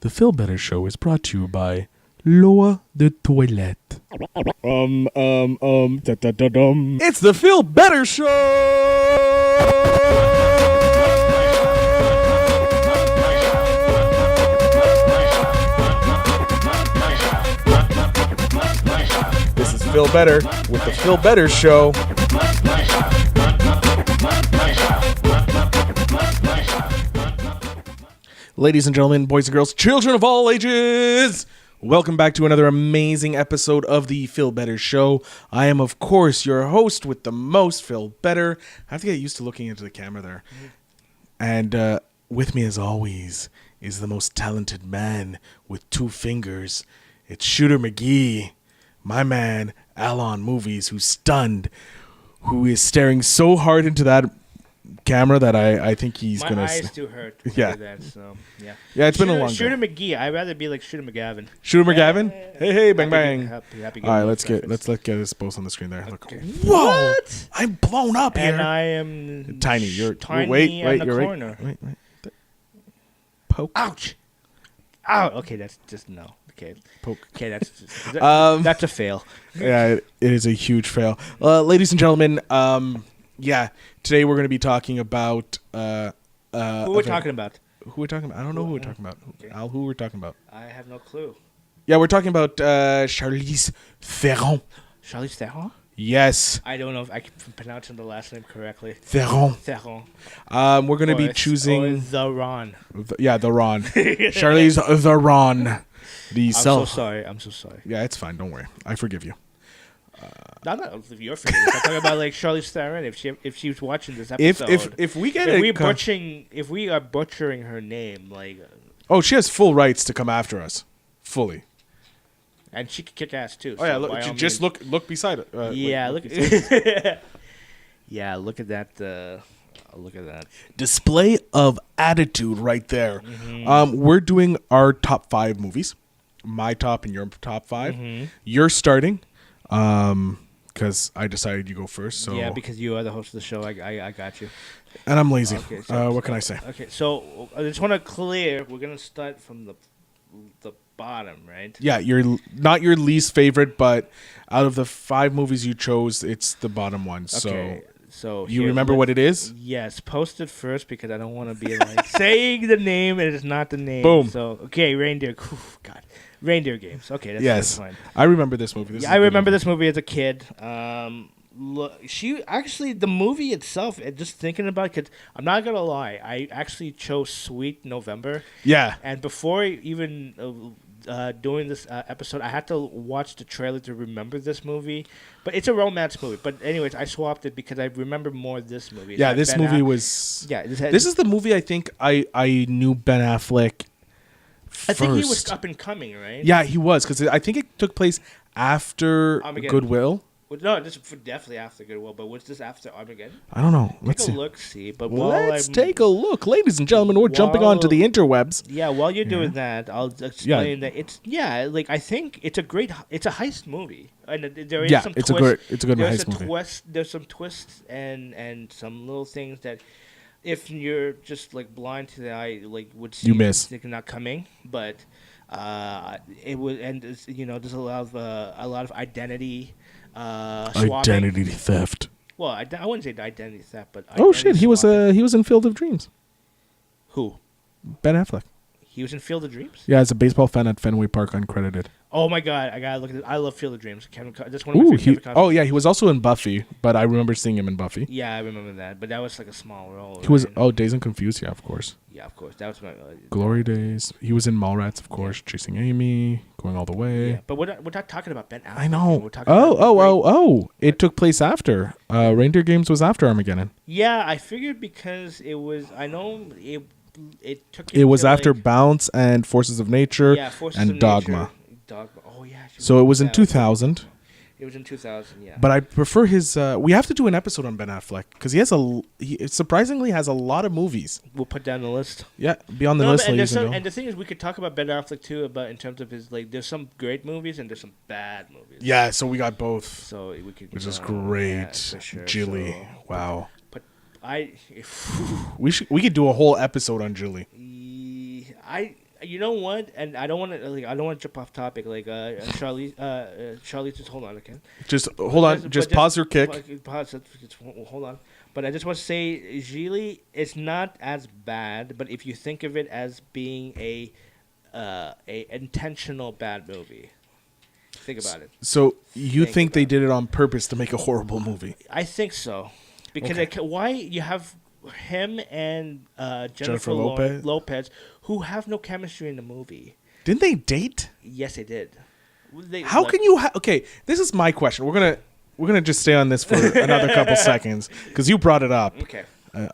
The Phil Better Show is brought to you by L'eau de Toilette. It's the Phil Better Show! This is Phil Better with the Phil Better Show. Ladies and gentlemen, boys and girls, children of all ages, welcome back to another amazing episode of the Phil Better Show. I am, of course, your host with the most, Phil Better. I have to get used to looking into the camera there. And with me, as always, is the most talented man with two fingers. It's Shooter McGee, my man, Alon Movies, who's stunned, who is staring so hard into that camera that I think he's My gonna. My eyes do hurt. Yeah. That, so, yeah. Yeah, it's been a long Shooter day. McGee. I'd rather be like Shooter McGavin. Shooter McGavin. Hey, bang bang. Happy All right, let's get us both on the screen there. Okay. Look. Whoa! What? I'm blown up here. And I am tiny. You're tiny wait. in the You're corner. right. Wait. Poke. Ouch! Ow! Okay, that's just no. Okay. Poke. Okay, that's a fail. Yeah, it is a huge fail. Ladies and gentlemen, yeah, today we're going to be talking about who we're talking about? Who we're talking about? I don't know who we're talking about. Okay. Al, who we're talking about? I have no clue. Yeah, we're talking about Charlize Theron. Charlize Theron? Yes. I don't know if I can pronounce the last name correctly. Theron. Theron. We're going to be choosing the Ron. the Ron. Charlize Theron. I'm so sorry. Yeah, it's fine. Don't worry. I forgive you. Not your favorite. I'm talking about like Charlize Theron. If she was watching this episode, if we get if we are butchering her name, like oh, she has full rights to come after us, fully. And she could kick ass too. Oh yeah, look beside it. Yeah, look at yeah, look at that. Look at that display of attitude right there. Mm-hmm. We're doing our top 5 movies, my top and your top 5. Mm-hmm. You're starting. Because I decided you go first. So yeah, because you are the host of the show, I got you. And I'm lazy. Okay, so, what can I say? Okay, so I just want to clear. We're gonna start from the bottom, right? Yeah, you're not your least favorite, but out of the 5 movies you chose, it's the bottom one. Okay, so you remember what it is? Yes, post it first because I don't want to be like saying the name and it's not the name. Boom. So okay, Reindeer. God. Reindeer Games. Okay, that's fine. I remember this movie. I remember this movie as a kid. The movie itself, just thinking about it, because I'm not going to lie, I actually chose Sweet November. Yeah. And before even doing this episode, I had to watch the trailer to remember this movie. But it's a romance movie. But anyways, I swapped it because I remember more of this movie. Yeah, this movie was... Yeah, this is the movie I think I knew Ben Affleck first. I think he was up and coming, right? Yeah, he was, because I think it took place after Goodwill. Well, no, this is definitely after Goodwill, but was this after Armageddon? I don't know. Let's see. But let's take a look. Ladies and gentlemen, we're jumping onto the interwebs. Yeah, while you're doing that, I'll explain that it's I think it's a heist movie. And there is some it's a good heist movie. There's some twists and some little things that if you're just like blind to the eye, like would see you miss. They're not coming, but it would, and there's a lot of identity. Identity theft. Well, I wouldn't say identity theft, but oh shit, he was in Field of Dreams. Who? Ben Affleck. He was in Field of Dreams. Yeah, as a baseball fan at Fenway Park, uncredited. Oh my god, I gotta look at it. I love Field of Dreams. That's one of my favorite Kevin Costner. Oh yeah, he was also in Buffy, but I remember seeing him in Buffy. Yeah, I remember that, but that was like a small role. He was Dazed and Confused. Yeah, of course. Yeah, of course. That was my Glory Days. He was in Mallrats, of course. Chasing Amy, Going All the Way. Yeah, but we're not talking about Ben Affleck. I know. We're It took place after. Reindeer Games was after Armageddon. Yeah, I figured because it was. I know it took. It was after Bounce and Forces of Nature and Dogma. Dogma. Oh yeah. So it was in 2000. It was in 2000, yeah. But I prefer his... we have to do an episode on Ben Affleck, because he surprisingly has a lot of movies. We'll put down the list. Yeah, be on the list. And the thing is, we could talk about Ben Affleck, too, about in terms of his... Like, there's some great movies, and there's some bad movies. Yeah, so we got both. So we could... Which is great. Yeah, for sure. Jilly. Wow. But we could do a whole episode on Jilly. You know what? And I don't want to jump off topic. Like Charlize, just hold on, okay? Just hold on. Just pause your kick. Hold on. But I just want to say, Gigli is not as bad. But if you think of it as being a intentional bad movie, think about it. So you think they did it on purpose to make a horrible movie? I think so, because why you have him and Jennifer Lopez, who have no chemistry in the movie. Didn't they date? Yes, they did. How can you? Okay, this is my question. We're gonna just stay on this for another couple seconds because you brought it up. Okay.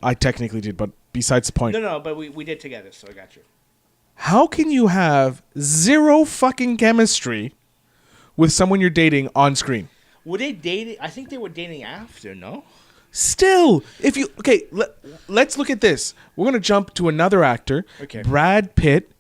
I technically did, but besides the point. No, but we did together, so I got you. How can you have zero fucking chemistry with someone you're dating on screen? Were they dating? I think they were dating after. No. Still, if you let's look at this. We're gonna jump to another actor. Okay. Brad Pitt,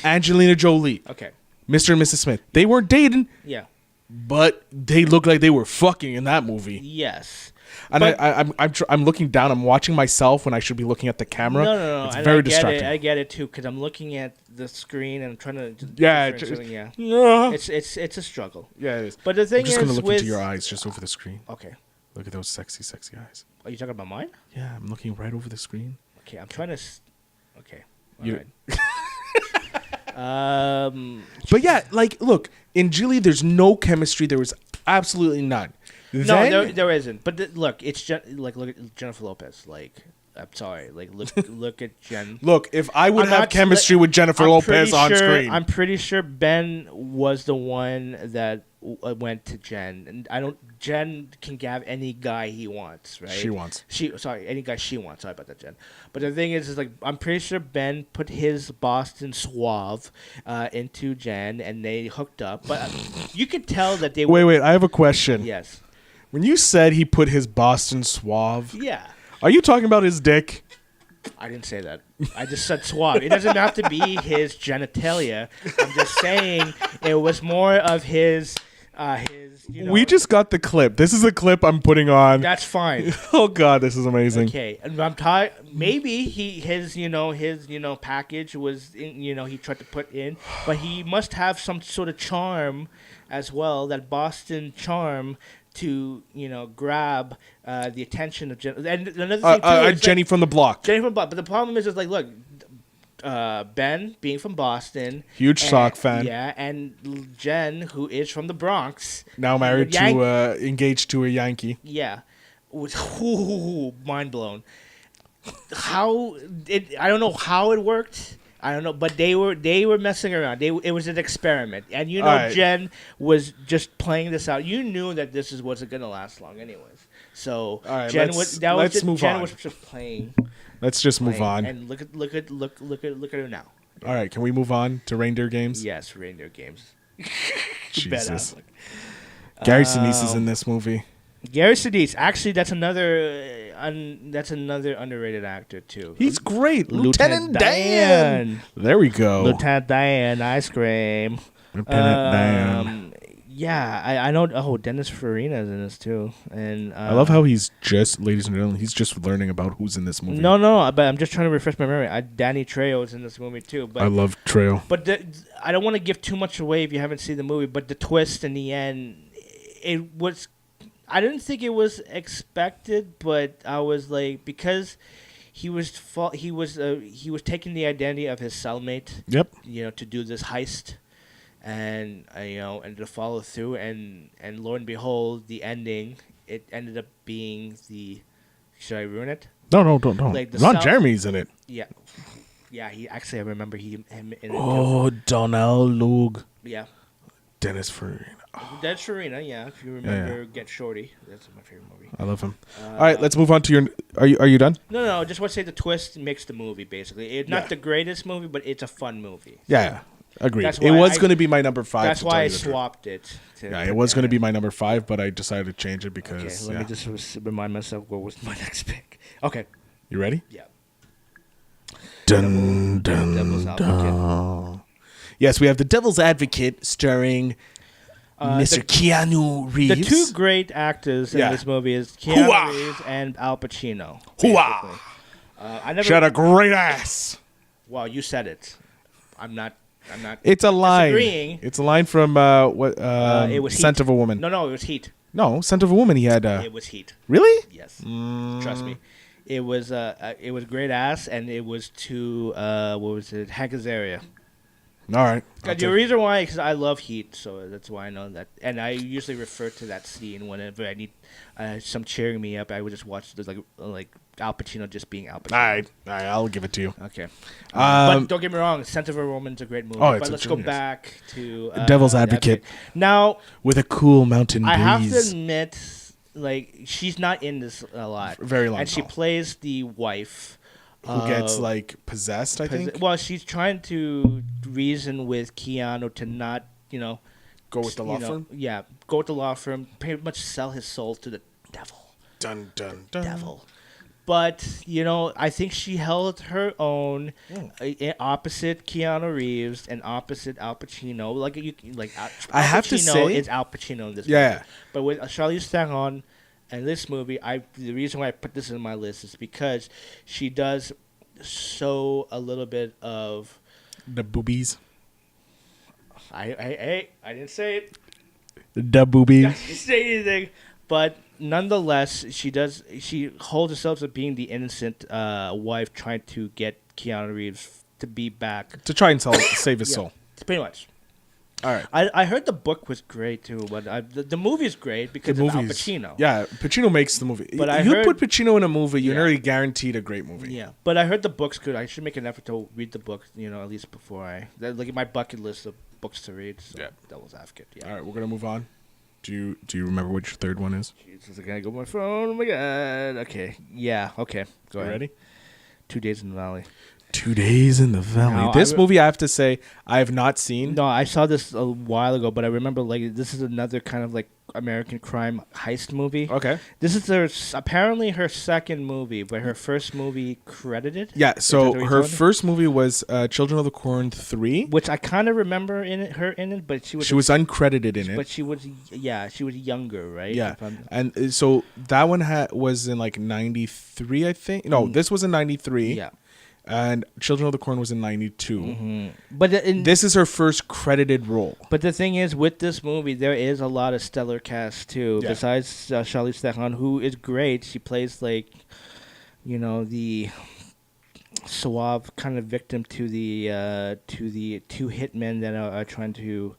Angelina Jolie. Okay. Mr. and Mrs. Smith. They weren't dating. Yeah. But they look like they were fucking in that movie. Yes. And I'm looking down. I'm watching myself when I should be looking at the camera. No. It's very distracting. I get it too, because I'm looking at the screen and I'm trying to. Yeah. It's a struggle. Yeah, it is. But the thing is, I'm just gonna look into your eyes just over the screen. Okay. Look at those sexy, sexy eyes. Are you talking about mine? Yeah, I'm looking right over the screen. Okay, I'm trying to. Okay. All You- right. But yeah, like, look, in Gigli, there's no chemistry. There was absolutely none. No, there isn't. But look, it's look at Jennifer Lopez. Like, I'm sorry. Like, look at Jen. Look, if I would have chemistry with Jennifer Lopez on screen, I'm pretty sure Ben was the one that went to Jen, and Jen can have any guy he wants, right? Any guy she wants. Sorry about that, Jen. But the thing is like, I'm pretty sure Ben put his Boston suave into Jen, and they hooked up. But you could tell that they Wait, I have a question. Yes. When you said he put his Boston suave, yeah. Are you talking about his dick? I didn't say that. I just said suave. It doesn't have to be his genitalia. I'm just saying it was more of his. We just got the clip. This is a clip I'm putting on. That's fine. Oh God, this is amazing. Okay, and I'm maybe his package was he tried to put in, but he must have some sort of charm as well, that Boston charm to grab the attention of Jen. And another thing too is Jenny from the block. Jenny from the block. But the problem is like, look. Ben being from Boston, huge sock fan. Yeah, and Jen, who is from the Bronx, now married engaged to a Yankee. Yeah, was mind blown. I don't know how it worked. I don't know, but they were messing around. It was an experiment, and right. Jen was just playing this out. You knew that this wasn't gonna last long, anyways. So right, Jen let's move on. Jen was just playing. Let's just move on. And look at her now. All right, can we move on to Reindeer Games? Yes, Reindeer Games. Jesus. Gary Sinise is in this movie. Gary Sinise, actually, that's another underrated actor too. He's great, Lieutenant Dan. There we go, Lieutenant Dan, ice cream. Lieutenant Dan. Yeah, I know. Oh, Dennis Farina is in this too, and I love how he's just, ladies and gentlemen, he's just learning about who's in this movie. No, but I'm just trying to refresh my memory. Danny Trejo is in this movie too. But I love Trejo. But I don't want to give too much away if you haven't seen the movie. But the twist in the end, it was. I didn't think it was expected, but I was like, because he was taking the identity of his cellmate. Yep. To do this heist. And and to follow through, and lo and behold, the ending, it ended up being the. Should I ruin it? No, don't. Like Ron Jeremy's in it. Yeah. He actually, I remember him in it. Oh, Donnell Logue. Yeah. Dennis Farina. Oh. Dennis Farina, yeah. If you remember, Get Shorty, that's my favorite movie. I love him. All right, let's move on to your. Are you done? No. Just want to say the twist makes the movie basically. It's not the greatest movie, but it's a fun movie. Yeah. Agreed. It was going to be my number 5. That's why I swapped it. It was going to be my number 5, but I decided to change it because. Okay, let me just remind myself what was my next pick. Okay. You ready? Yeah. Dun, dun. Yes, we have The Devil's Advocate starring Mr. Keanu Reeves. The two great actors in this movie is Keanu Reeves and Al Pacino. She had a great ass. Wow, you said it. I'm not. It's a line. Disagreeing. It's a line from what? It was Scent Heat. of a Woman. No, it was Heat. No, Scent of a Woman. He had. It was Heat. Really? Yes. Trust me. It was great ass, and it was to what was it? Hank Azaria. All right. The reason why, because I love Heat, so that's why I know that. And I usually refer to that scene whenever I need some cheering me up. I would just watch this, like Al Pacino just being Al Pacino. All right, I'll give it to you. Okay. But don't get me wrong, Scent of a Woman's a great movie. Oh, but let's go back to Devil's Advocate. Now, with a cool mountain breeze. I have to admit, like, she's not in this a lot. Very long. And she plays the wife. Who gets, like, possessed, I think? Well, she's trying to reason with Keanu to not, go with the law firm? Yeah, go with the law firm, pretty much sell his soul to the devil. Dun, dun, dun. Devil. But, I think she held her own opposite Keanu Reeves and opposite Al Pacino. I have to say, it's Al Pacino in this movie. But with Charlize Theron and this movie, the reason why I put this in my list is because she does show a little bit of the boobies. I didn't say it. The boobies. I didn't say anything. But nonetheless, she holds herself as being the innocent wife trying to get Keanu Reeves to be back. To try and save his soul. Pretty much. All right. I heard the book was great too, but the movie is great because of Al Pacino. Yeah, Pacino makes the movie. But put Pacino in a movie, you're nearly guaranteed a great movie. Yeah, but I heard the book's good. I should make an effort to read the book, at least before look at my bucket list of books to read. So Devil's Advocate. Yeah. All right, we're gonna move on. Do you remember which third one is? Jesus, I gotta go on my phone. Oh my god. Okay. Yeah. Okay. Go ahead. Ready? 2 Days in the Valley. 2 Days in the Valley. Now, this movie, I have to say, I have not seen. No, I saw this a while ago, but I remember this is another kind of like American crime heist movie. Okay. This is apparently her second movie, but her first movie credited. Yeah, so her first movie was Children of the Corn 3. Which I kind of remember her in it, but she was uncredited in it. But she was younger, right? Yeah, and so that one was in like 93, I think. No, this was in 93. Yeah. And Children of the Corn was in 92. Mm-hmm. But this is her first credited role. But the thing is, with this movie, there is a lot of stellar cast, too. Yeah. Besides Charlize Theron, who is great. She plays, like, the suave kind of victim to the two hitmen that are trying to...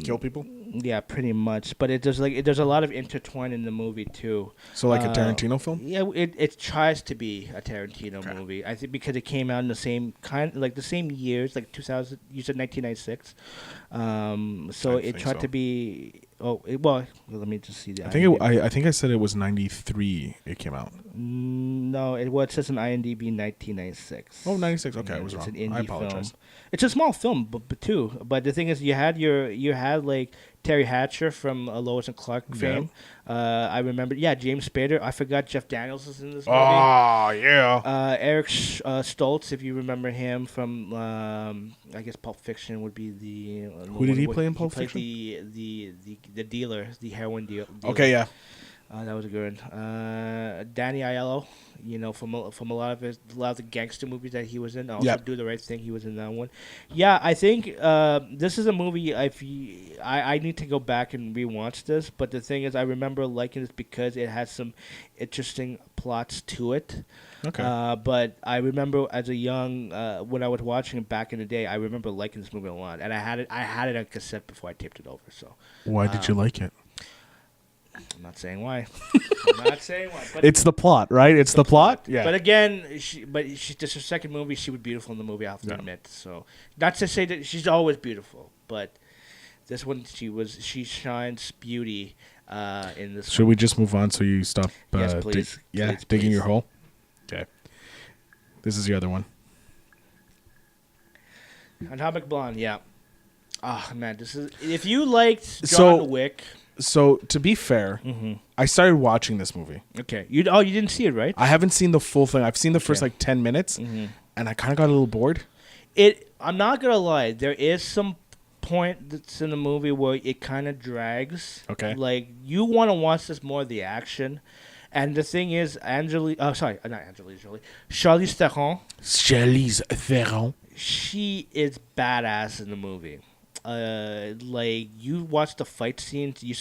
kill people? Yeah, pretty much. But there's a lot of intertwine in the movie too. So like a Tarantino film? Yeah, it tries to be a Tarantino movie. I think because it came out in the same the same years, like 2000. You said 1996. So it tried to be. Let me just see that. I think I said it was 93. It came out. No, it says in IMDb 1996. Oh, 96. Okay, I was wrong. It's an indie I apologize. Film. It's a small film, but the thing is, you had like Terry Hatcher from Lois and Clark fame. I remember, James Spader. I forgot Jeff Daniels was in this movie. Oh, yeah. Eric Stoltz, if you remember him from, I guess Pulp Fiction would be the... Who did he play in Pulp Fiction? The dealer, the heroin dealer. Okay, yeah. That was a good one. Danny Aiello, from a lot of the gangster movies that he was in. Also, Do the Right Thing, he was in that one. Yeah, I think this is a movie. I need to go back and rewatch this, but the thing is, I remember liking this because it has some interesting plots to it. Okay. But I remember as a young, when I was watching it back in the day, I remember liking this movie a lot, and I had it on cassette before I taped it over. So. Why did you like it? I'm not saying why. But it's the plot, right? It's the plot? Yeah. But again, this her second movie. She was beautiful in the movie, I have to admit. So, not to say that she's always beautiful, but this one, she shines beauty in this Should we just move on so you stop yes, please. Digging your hole? Okay. This is the other one. Atomic Blonde, yeah. Oh, man, this is... If you liked John Wick... So, to be fair, I started watching this movie. Okay. You didn't see it, right? I haven't seen the full thing. I've seen the first, 10 minutes, and I kind of got a little bored. I'm not going to lie. There is some point that's in the movie where it kind of drags. Okay. Like, you want to watch this more of the action. And the thing is, Charlize Theron. Charlize Theron. she is badass in the movie. Like you watch the fight scenes, you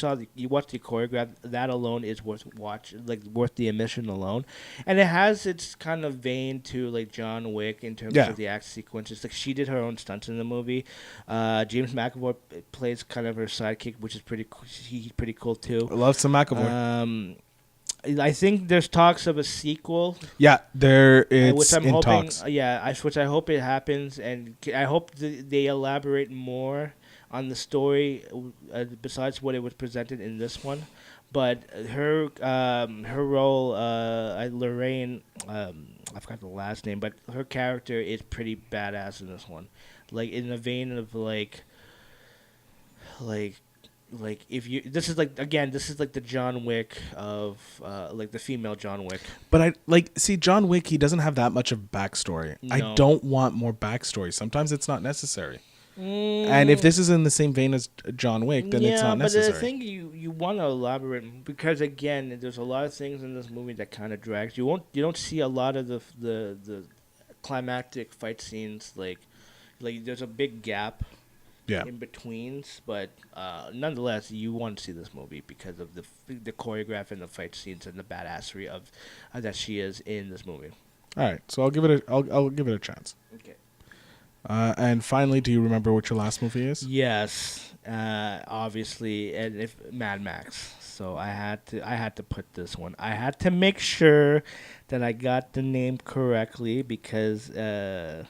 watch the choreograph. That alone is worth worth the admission alone, and it has its kind of vein to like John Wick in terms of the action sequences. Like she did her own stunts in the movie. James McAvoy plays kind of her sidekick, which is he's pretty cool too. I love some McAvoy. I think there's talks of a sequel. Yeah, there is which I'm in hoping, talks. Which I hope it happens, and I hope they elaborate more on the story besides what it was presented in this one. But her role, Lorraine, I forgot the last name, but her character is pretty badass in this one. Like in the vein of like if you this is like the John Wick of like the female John Wick. But John Wick, he doesn't have that much of backstory. No. I don't want more backstory. Sometimes it's not necessary. And if this is in the same vein as John Wick, then it's not necessary. But I think you want to elaborate because again, there's a lot of things in this movie that kind of drags. You don't see a lot of the climactic fight scenes like there's a big gap. Yeah. In betweens, but nonetheless, you want to see this movie because of the choreograph and the fight scenes and the badassery of that she is in this movie. All right, so I'll give it a chance. Okay. And finally, do you remember what your last movie is? Yes, obviously, and if Mad Max. So I had to put this one. I had to make sure that I got the name correctly because, and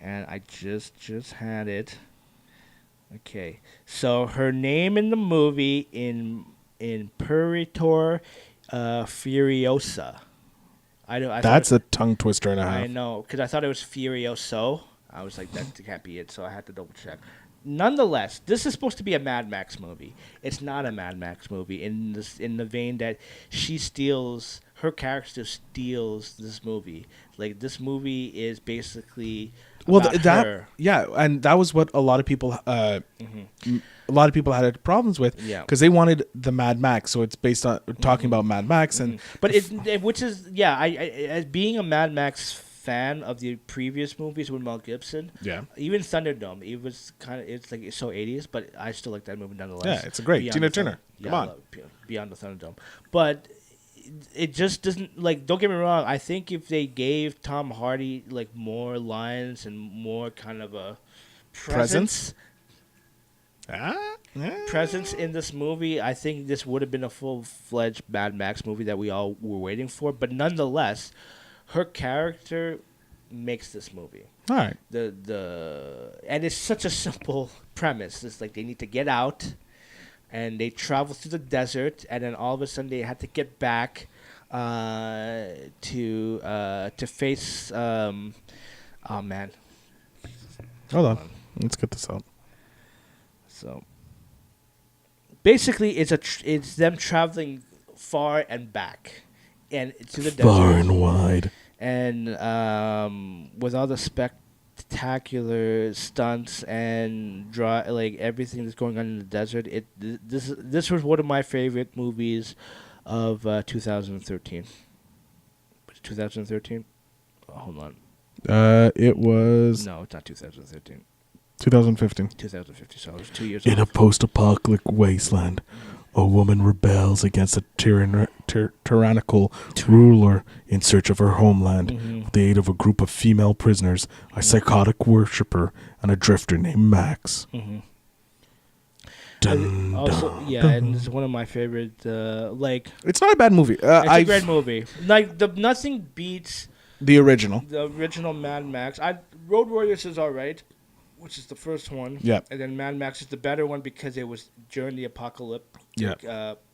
I just had it. Okay, so her name in the movie in Imperator Furiosa. That's a tongue twister and a half. I know, because I thought it was Furioso. I was like, that can't be it, so I had to double check. Nonetheless, this is supposed to be a Mad Max movie. It's not a Mad Max movie in the vein that her character steals this movie. Like this movie is basically her. Yeah, and that was what a lot of people a lot of people had problems with because they wanted the Mad Max, so it's based on talking about Mad Max and but I as being a Mad Max fan of the previous movies with Mel Gibson, even Thunderdome, it's so 80s, but I still like that movie nonetheless. Yeah, it's a great Tina Turner. Come on, Beyond the Thunderdome, but it just doesn't don't get me wrong. I think if they gave Tom Hardy more lines and more kind of a presence in this movie, I think this would have been a full-fledged Mad Max movie that we all were waiting for. But nonetheless, her character makes this movie. All right. And it's such a simple premise. It's like they need to get out. And they travel through the desert, and then all of a sudden they had to get back to face. Oh man! Hold on, let's get this out. So basically, it's them traveling far and back, and to the desert, far and wide, and with all the spectacular stunts and everything that's going on in the desert. This was one of my favorite movies of 2013. 2013? Oh, hold on. It was... No, it's not 2013. 2015. 2015, so I was 2 years old. In a post-apocalyptic wasteland, a woman rebels against a tyrannical ruler in search of her homeland with the aid of a group of female prisoners, a psychotic worshipper, and a drifter named Max. And it's one of my favorite. It's not a bad movie. It's a great movie. Nothing beats the original. The original Mad Max. Road Warriors is alright, which is the first one. Yeah. And then Mad Max is the better one because it was during the apocalypse. Yeah.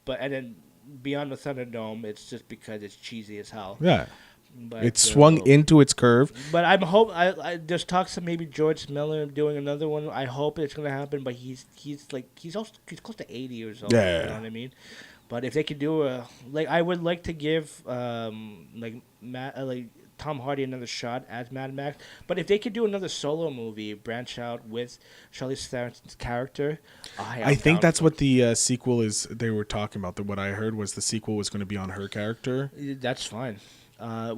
And then Beyond the Thunderdome, it's just because it's cheesy as hell. Yeah. But it swung into its curve. But there's talks of maybe George Miller doing another one. I hope it's gonna happen. But he's close to 80 years old. Yeah. You know what I mean? But if they could do I would like to give Tom Hardy another shot as Mad Max. But if they could do another solo movie, branch out with Charlize Theron's character, I think that's what the sequel is. They were talking about. What I heard was the sequel was going to be on her character. That's fine. I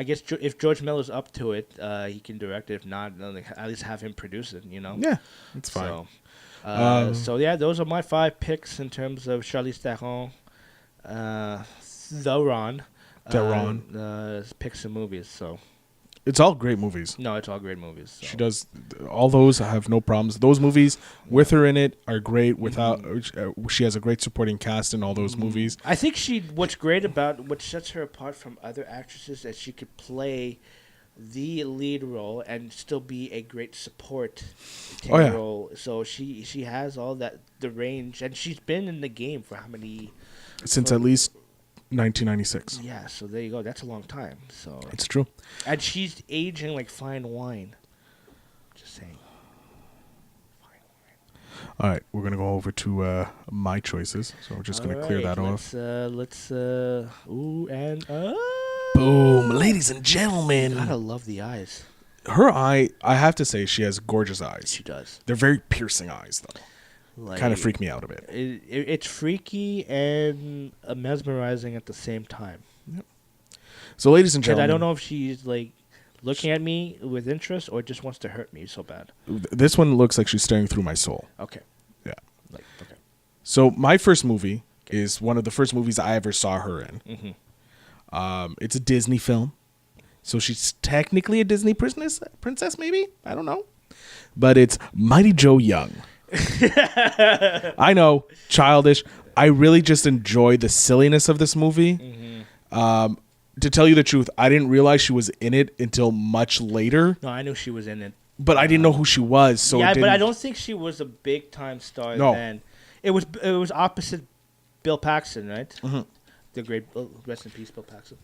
guess if George Miller's up to it, he can direct it. If not, then at least have him produce it. Yeah, it's fine. So yeah, those are my 5 picks in terms of Charlize Theron, picks and movies. So it's all great movies. No, it's all great movies. So. She does all those. I have no problems. Those movies with her in it are great. Without she has a great supporting cast in all those movies. I think what's great about what sets her apart from other actresses is that she could play the lead role and still be a great support role. So she has all the range, and she's been in the game for how many? Since at least 1996. Yeah, so there you go. That's a long time. So it's true. And she's aging like fine wine. Just saying. Fine wine. All right, we're gonna go over to my choices. So we're just gonna clear that off. Boom, ladies and gentlemen. You gotta love the eyes. Her eye, I have to say, she has gorgeous eyes. She does. They're very piercing eyes, though. Kind of freak me out a bit. It's freaky and mesmerizing at the same time. Yep. So, ladies and gentlemen, I don't know if she's like looking at me with interest or just wants to hurt me so bad. This one looks like she's staring through my soul. Okay. Yeah. Okay. So my first movie is one of the first movies I ever saw her in. Mm-hmm. It's a Disney film, so she's technically a Disney princess, maybe? I don't know. But it's Mighty Joe Young. I know, childish. I really just enjoy the silliness of this movie. Mm-hmm. To tell you the truth, I didn't realize she was in it until much later. No, I knew she was in it, but I didn't know who she was. So yeah, but I don't think she was a big time star then. It was opposite Bill Paxton, right? Mm-hmm. The great rest in peace, Bill Paxton.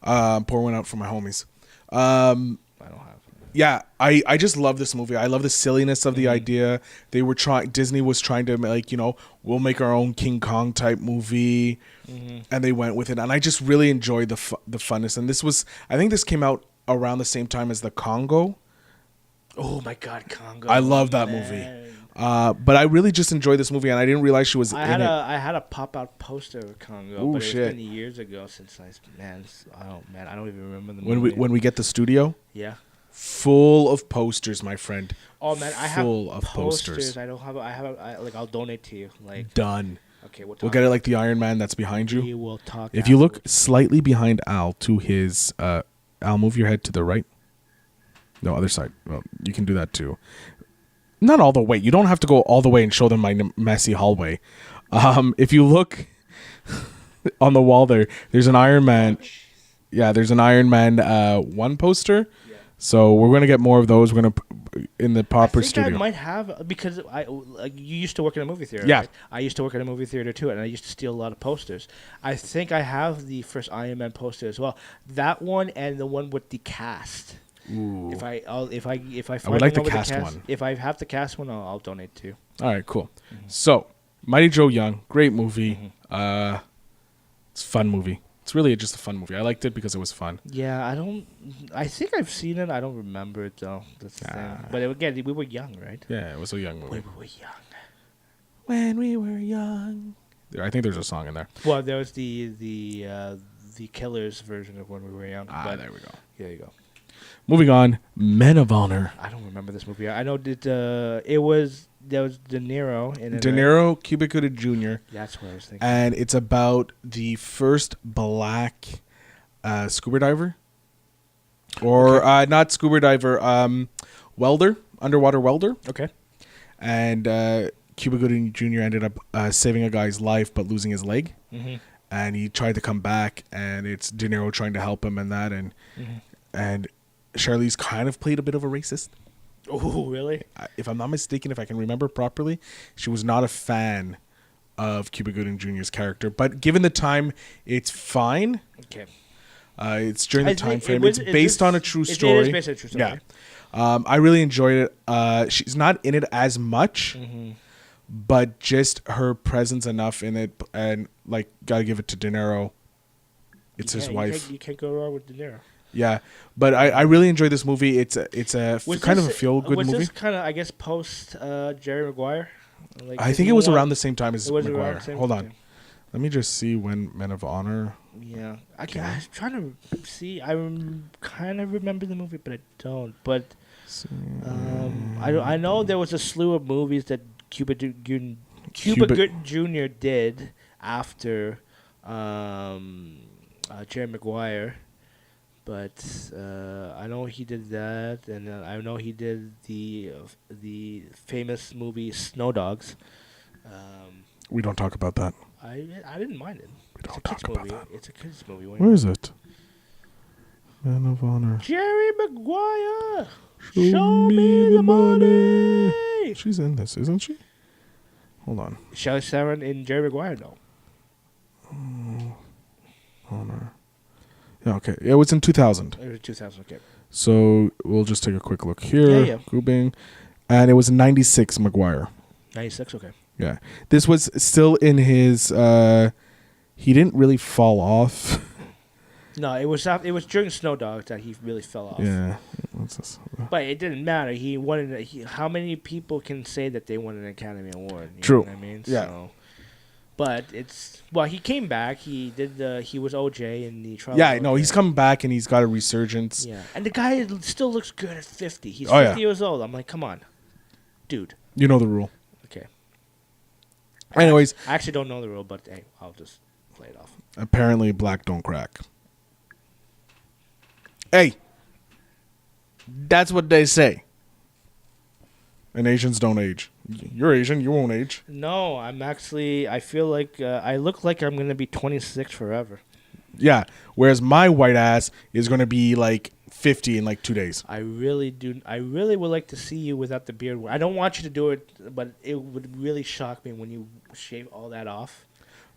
Pour one out for my homies. I don't have. Yeah, I just love this movie. I love the silliness of the idea. Disney was trying to we'll make our own King Kong type movie, and they went with it. And I just really enjoyed the funness. And I think this came out around the same time as the Congo. Oh my God, Congo! I love that movie. But I really just enjoyed this movie, and I didn't realize she was in it. I had a pop-out poster of Congo, Ooh, but shit. It's been years ago since I don't even remember the movie. When we get the studio, yeah, full of posters, my friend. Oh man, I have full of posters. I don't have. I'll donate to you. Like done. Okay, we'll get it like the Iron Man that's behind you. We will talk. If you look slightly behind Al to his, Al, move your head to the right. No, other side. Well, you can do that too. Not all the way. You don't have to go all the way and show them my messy hallway. If you look on the wall there's an Iron Man. Yeah, there's an Iron Man 1 poster. Yeah. So we're going to get more of those. We're going to in the proper studio. I might have, because you used to work in a movie theater. Yeah. Right? I used to work in a movie theater too, and I used to steal a lot of posters. I think I have the first Iron Man poster as well. That one and the one with the cast. Ooh. If I find I would like the cast one. If I have the cast one, I'll donate to you. All right, cool. Mm-hmm. So, Mighty Joe Young, great movie. Mm-hmm. It's a fun movie. It's really just a fun movie. I liked it because it was fun. Yeah, I think I've seen it. I don't remember it though. That's the thing. But again, we were young, right? Yeah, it was a young movie. We were young. When we were young. I think there's a song in there. Well, there was the Killers version of When We Were Young. There we go. There you go. Moving on, Men of Honor. I don't remember this movie. I know that there was De Niro in it. De Niro, Cuba Gooding Jr. That's what I was thinking. And it's about the first black scuba diver, or not scuba diver, underwater welder. Okay. And Cuba Gooding Jr. ended up saving a guy's life but losing his leg. Mm-hmm. And he tried to come back, and it's De Niro trying to help him and that, and Charlize kind of played a bit of a racist. Oh, really? If I'm not mistaken, if I can remember properly, she was not a fan of Cuba Gooding Jr.'s character. But given the time, it's fine. Okay. It's during the time frame. It's based on a true story. It is based on a true story. Yeah. I really enjoyed it. She's not in it as much, but just her presence enough in it, and gotta give it to De Niro. It's his wife. You can't go wrong with De Niro. Yeah, but I really enjoyed this movie. It's a kind of a feel-good movie. Was this kind of, I guess, post Jerry Maguire? I think it was around the same time as Maguire. Hold on. Let me just see when Men of Honor Yeah, I'm trying to see. I kind of remember the movie, but I don't. But I know there was a slew of movies that Cuba Gooding Jr. did after Jerry Maguire. But I know he did that, and I know he did the famous movie Snow Dogs. We don't talk about that. I didn't mind it. We don't talk about that. It's a kids movie. Where is it? Man of Honor. Jerry Maguire. Show me the money. She's in this, isn't she? Hold on. Charlize Theron in Jerry Maguire, no. Honor. Yeah, okay. It was in 2000. It was 2000, okay. So we'll just take a quick look here. Yeah. Goobing. And it was 96 Maguire. 96, okay. Yeah. This was still in his... he didn't really fall off. No, it was during Snow Dogs that he really fell off. Yeah. What's this? But it didn't matter. He won. How many people can say that they won an Academy Award? You True. know what I mean? Yeah. So, but he came back. He did he was OJ in the trial. Yeah, no, he's come back and he's got a resurgence. Yeah, and the guy still looks good at 50. He's 50 years old. I'm like, come on, dude. You know the rule. Okay. Anyways. I actually don't know the rule, but hey, I'll just play it off. Apparently, black don't crack. Hey. That's what they say. And Asians don't age. You're Asian. You won't age. No, I'm actually... I feel like... I look like I'm going to be 26 forever. Yeah. Whereas my white ass is going to be like 50 in like 2 days. I really do. I really would like to see you without the beard. I don't want you to do it, but it would really shock me when you shave all that off.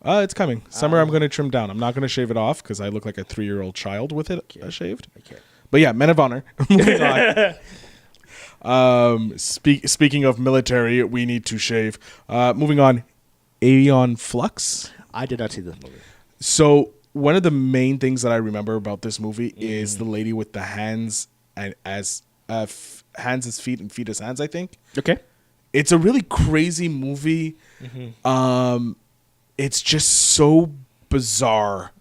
It's coming. Summer, I'm going to trim down. I'm not going to shave it off because I look like a 3-year-old child with it shaved. Okay. But yeah, Men of Honor. Moving on. Speaking of military, we need to shave. Moving on. Æon Flux. I did not see this movie. So one of the main things that I remember about this movie is the lady with the hands and hands as feet and feet as hands, I think. Okay. It's a really crazy movie. It's just so bizarre.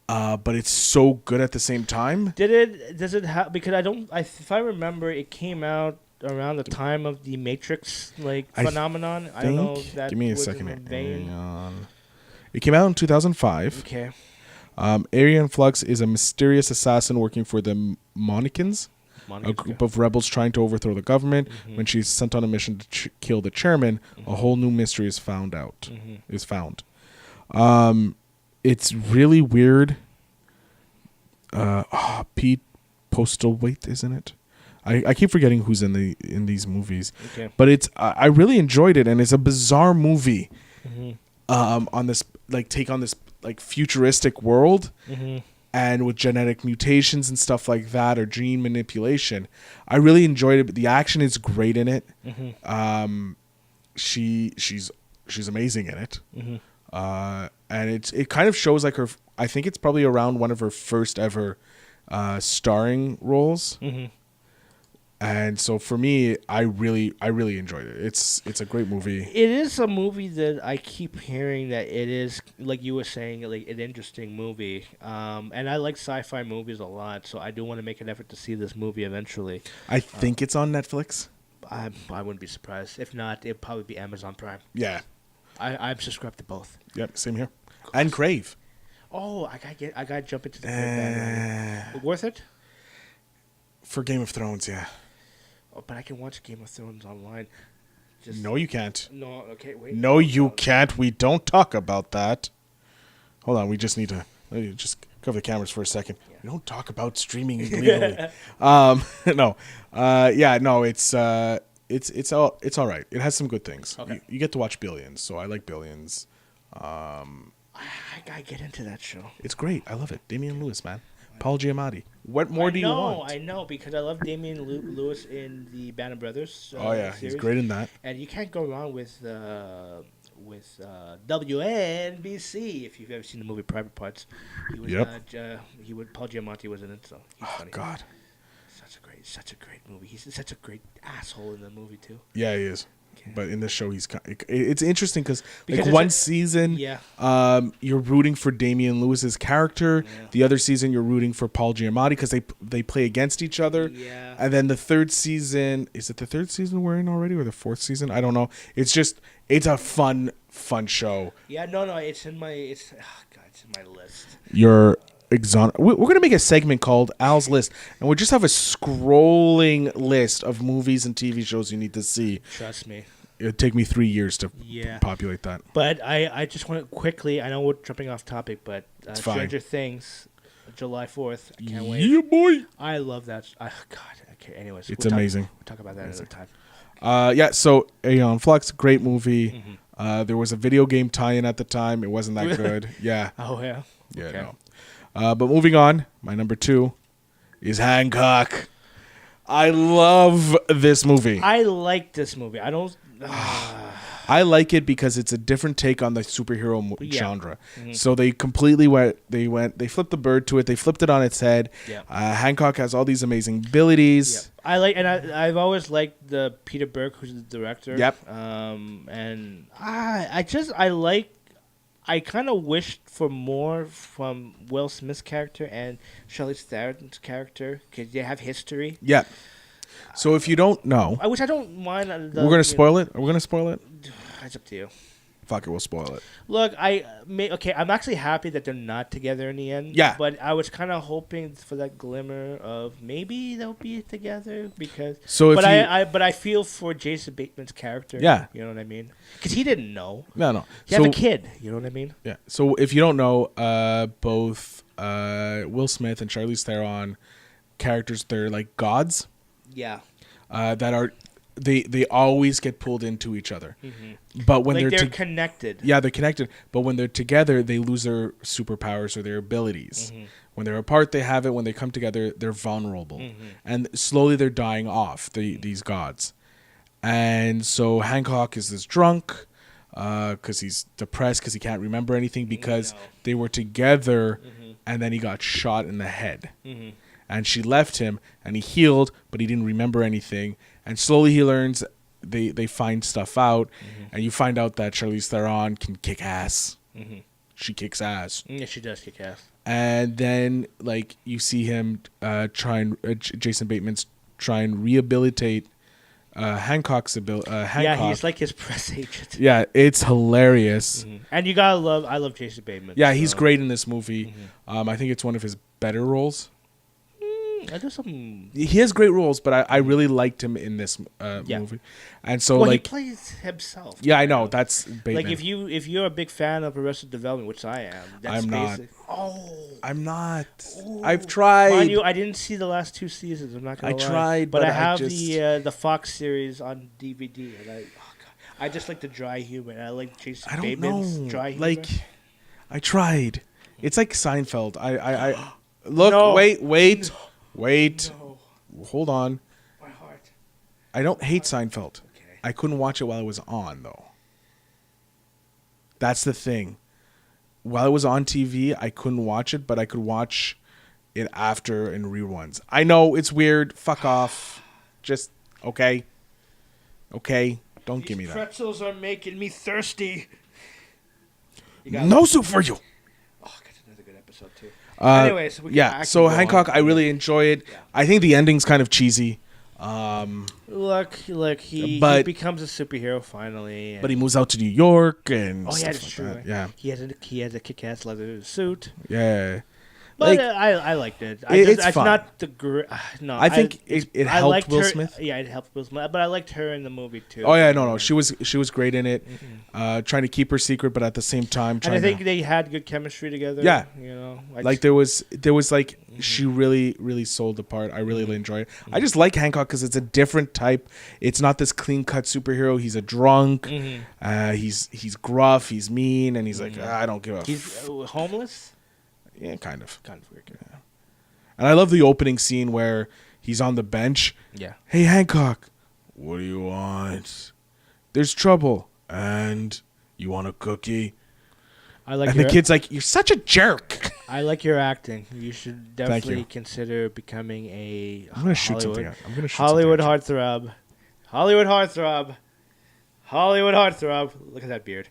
But it's so good at the same time. Does it have, because if I remember, it came out around the time of the Matrix phenomenon. I don't know if that give me a was second. in the vein. It came out in 2005. Okay. Æon Flux is a mysterious assassin working for the Monicans, a group of rebels trying to overthrow the government. When she's sent on a mission to kill the chairman, a whole new mystery is found. It's really weird. Pete Postlewaite, isn't it? I keep forgetting who's in these movies. Okay. But I really enjoyed it, and it's a bizarre movie. On this take on this futuristic world, and with genetic mutations and stuff like that, or gene manipulation. I really enjoyed it. But the action is great in it. She's amazing in it. And it kind of shows her. I think it's probably around one of her first ever starring roles. And so for me, I really enjoyed it. It's a great movie. It is a movie that I keep hearing that it is, like you were saying, like an interesting movie. And I like sci-fi movies a lot, so I do want to make an effort to see this movie eventually. I think it's on Netflix. I wouldn't be surprised. If not, it'd probably be Amazon Prime. Yeah. I'm subscribed to both. Yep, same here. And Crave. Oh, I gotta jump into the bandwagon. Worth it? For Game of Thrones, yeah. Oh, but I can watch Game of Thrones online. No, you can't. No, okay, wait. No, you can't. We don't talk about that. Hold on, we just need to just cover the cameras for a second. Yeah. We don't talk about streaming illegally. No. It's all right. It has some good things. Okay. You get to watch Billions, so I like Billions. I gotta get into that show. It's great. I love it. Damian Lewis, man. Paul Giamatti. What more do you want? I know, because I love Damian Lewis in the Band of Brothers series. He's great in that. And you can't go wrong with WNBC if you've ever seen the movie Private Parts. He was Paul Giamatti was in it, so he's funny. Oh God. Such a great movie. He's such a great asshole in the movie too. Yeah, he is. But in the show, it's interesting because like one season, you're rooting for Damian Lewis's character. Yeah. The other season, you're rooting for Paul Giamatti because they play against each other. Yeah. And then the third season, is it the third season we're in already or the fourth season? I don't know. It's a fun show. Yeah, no, it's in my list. We're going to make a segment called Al's List, and we'll just have a scrolling list of movies and TV shows you need to see. Trust me. It'd take me 3 years to populate that. But I just want to quickly, I know we're jumping off topic, but Stranger Things, July 4th, I can't wait. Yeah, boy. I love that. God, okay, anyways. It's amazing. We'll talk about that another time. So Æon Flux, great movie. Mm-hmm. There was a video game tie-in at the time. It wasn't that good. Yeah. Oh, yeah? Yeah, okay. No. But moving on, my number 2 is Hancock. I love this movie. I like this movie. I don't... I like it because it's a different take on the superhero genre. Mm-hmm. So they completely they flipped the bird to it. They flipped it on its head. Yeah. Hancock has all these amazing abilities. Yeah. I've always liked the Peter Berg, who's the director. Yep. And I kind of wished for more from Will Smith's character and Charlize Theron's character because they have history. Yeah. So if you don't know, which I don't mind. We're gonna spoil it. Are we gonna spoil it? It's up to you. Fuck it, we'll spoil it. Look, I'm actually happy that they're not together in the end. Yeah. But I was kind of hoping for that glimmer of maybe they'll be together because. But I feel for Jason Bateman's character. Yeah. You know what I mean? Because he didn't know. No. He had a kid. You know what I mean? Yeah. So if you don't know, both Will Smith and Charlize Theron characters, they're like gods. Yeah. That are. They always get pulled into each other, but when they're connected, they're connected. But when they're together, they lose their superpowers or their abilities. When they're apart, they have it. When they come together, they're vulnerable, and slowly they're dying off. These gods, and so Hancock is this drunk because he's depressed because he can't remember anything because they were together, and then he got shot in the head. And she left him, and he healed, but he didn't remember anything. And slowly he learns, they find stuff out, and you find out that Charlize Theron can kick ass. She kicks ass. Yeah, she does kick ass. And then, like, you see him Jason Bateman's try and rehabilitate Hancock's ability. Yeah, he's like his press agent. Yeah, it's hilarious. And I love Jason Bateman. Yeah, he's great in this movie. I think it's one of his better roles. He has great roles, but I really liked him in this movie, and so he plays himself. Yeah, I know that's Bateman. Like if you're a big fan of Arrested Development, which I am, I'm not. I'm not. Oh. I've tried. Mind you, I didn't see the last 2 seasons. I'm not gonna lie. I tried, but I have the Fox series on DVD, and I just like the dry humor. And I like Jason Bateman's dry humor. Like, I tried. It's like Seinfeld. I look. No. Wait. Wait, no. Hold on. My heart. I don't hate Seinfeld. Okay. I couldn't watch it while it was on, though. That's the thing. While it was on TV, I couldn't watch it, but I could watch it after in reruns. I know, it's weird. Fuck off. Just, okay. Okay? Don't give me that. These pretzels are making me thirsty. No soup for you. Oh, that's another good episode, too. Anyways, so Hancock, I really enjoy it. Yeah. I think the ending's kind of cheesy. Look, he becomes a superhero finally. But he moves out to New York and that's true. That. Yeah, he has a kick-ass leather suit. Yeah. But I liked it. It's fun. Not the no. I think it helped Will Smith. Yeah, it helped Will Smith. But I liked her in the movie too. Oh yeah, no, she was great in it. Trying to keep her secret, but at the same time, I think they had good chemistry together. Yeah, there was like she really sold the part. I really enjoy it. I just like Hancock because it's a different type. It's not this clean cut superhero. He's a drunk. He's gruff. He's mean, and he's like I don't give a. He's homeless. Yeah, kind of weird. Yeah. And I love the opening scene where he's on the bench. Yeah. Hey, Hancock, what do you want? There's trouble. And you want a cookie? And the kid's like, you're such a jerk. I like your acting. You should definitely consider becoming a I'm going to shoot something out. Hollywood heartthrob. Hollywood heartthrob. Hollywood heartthrob. Look at that beard.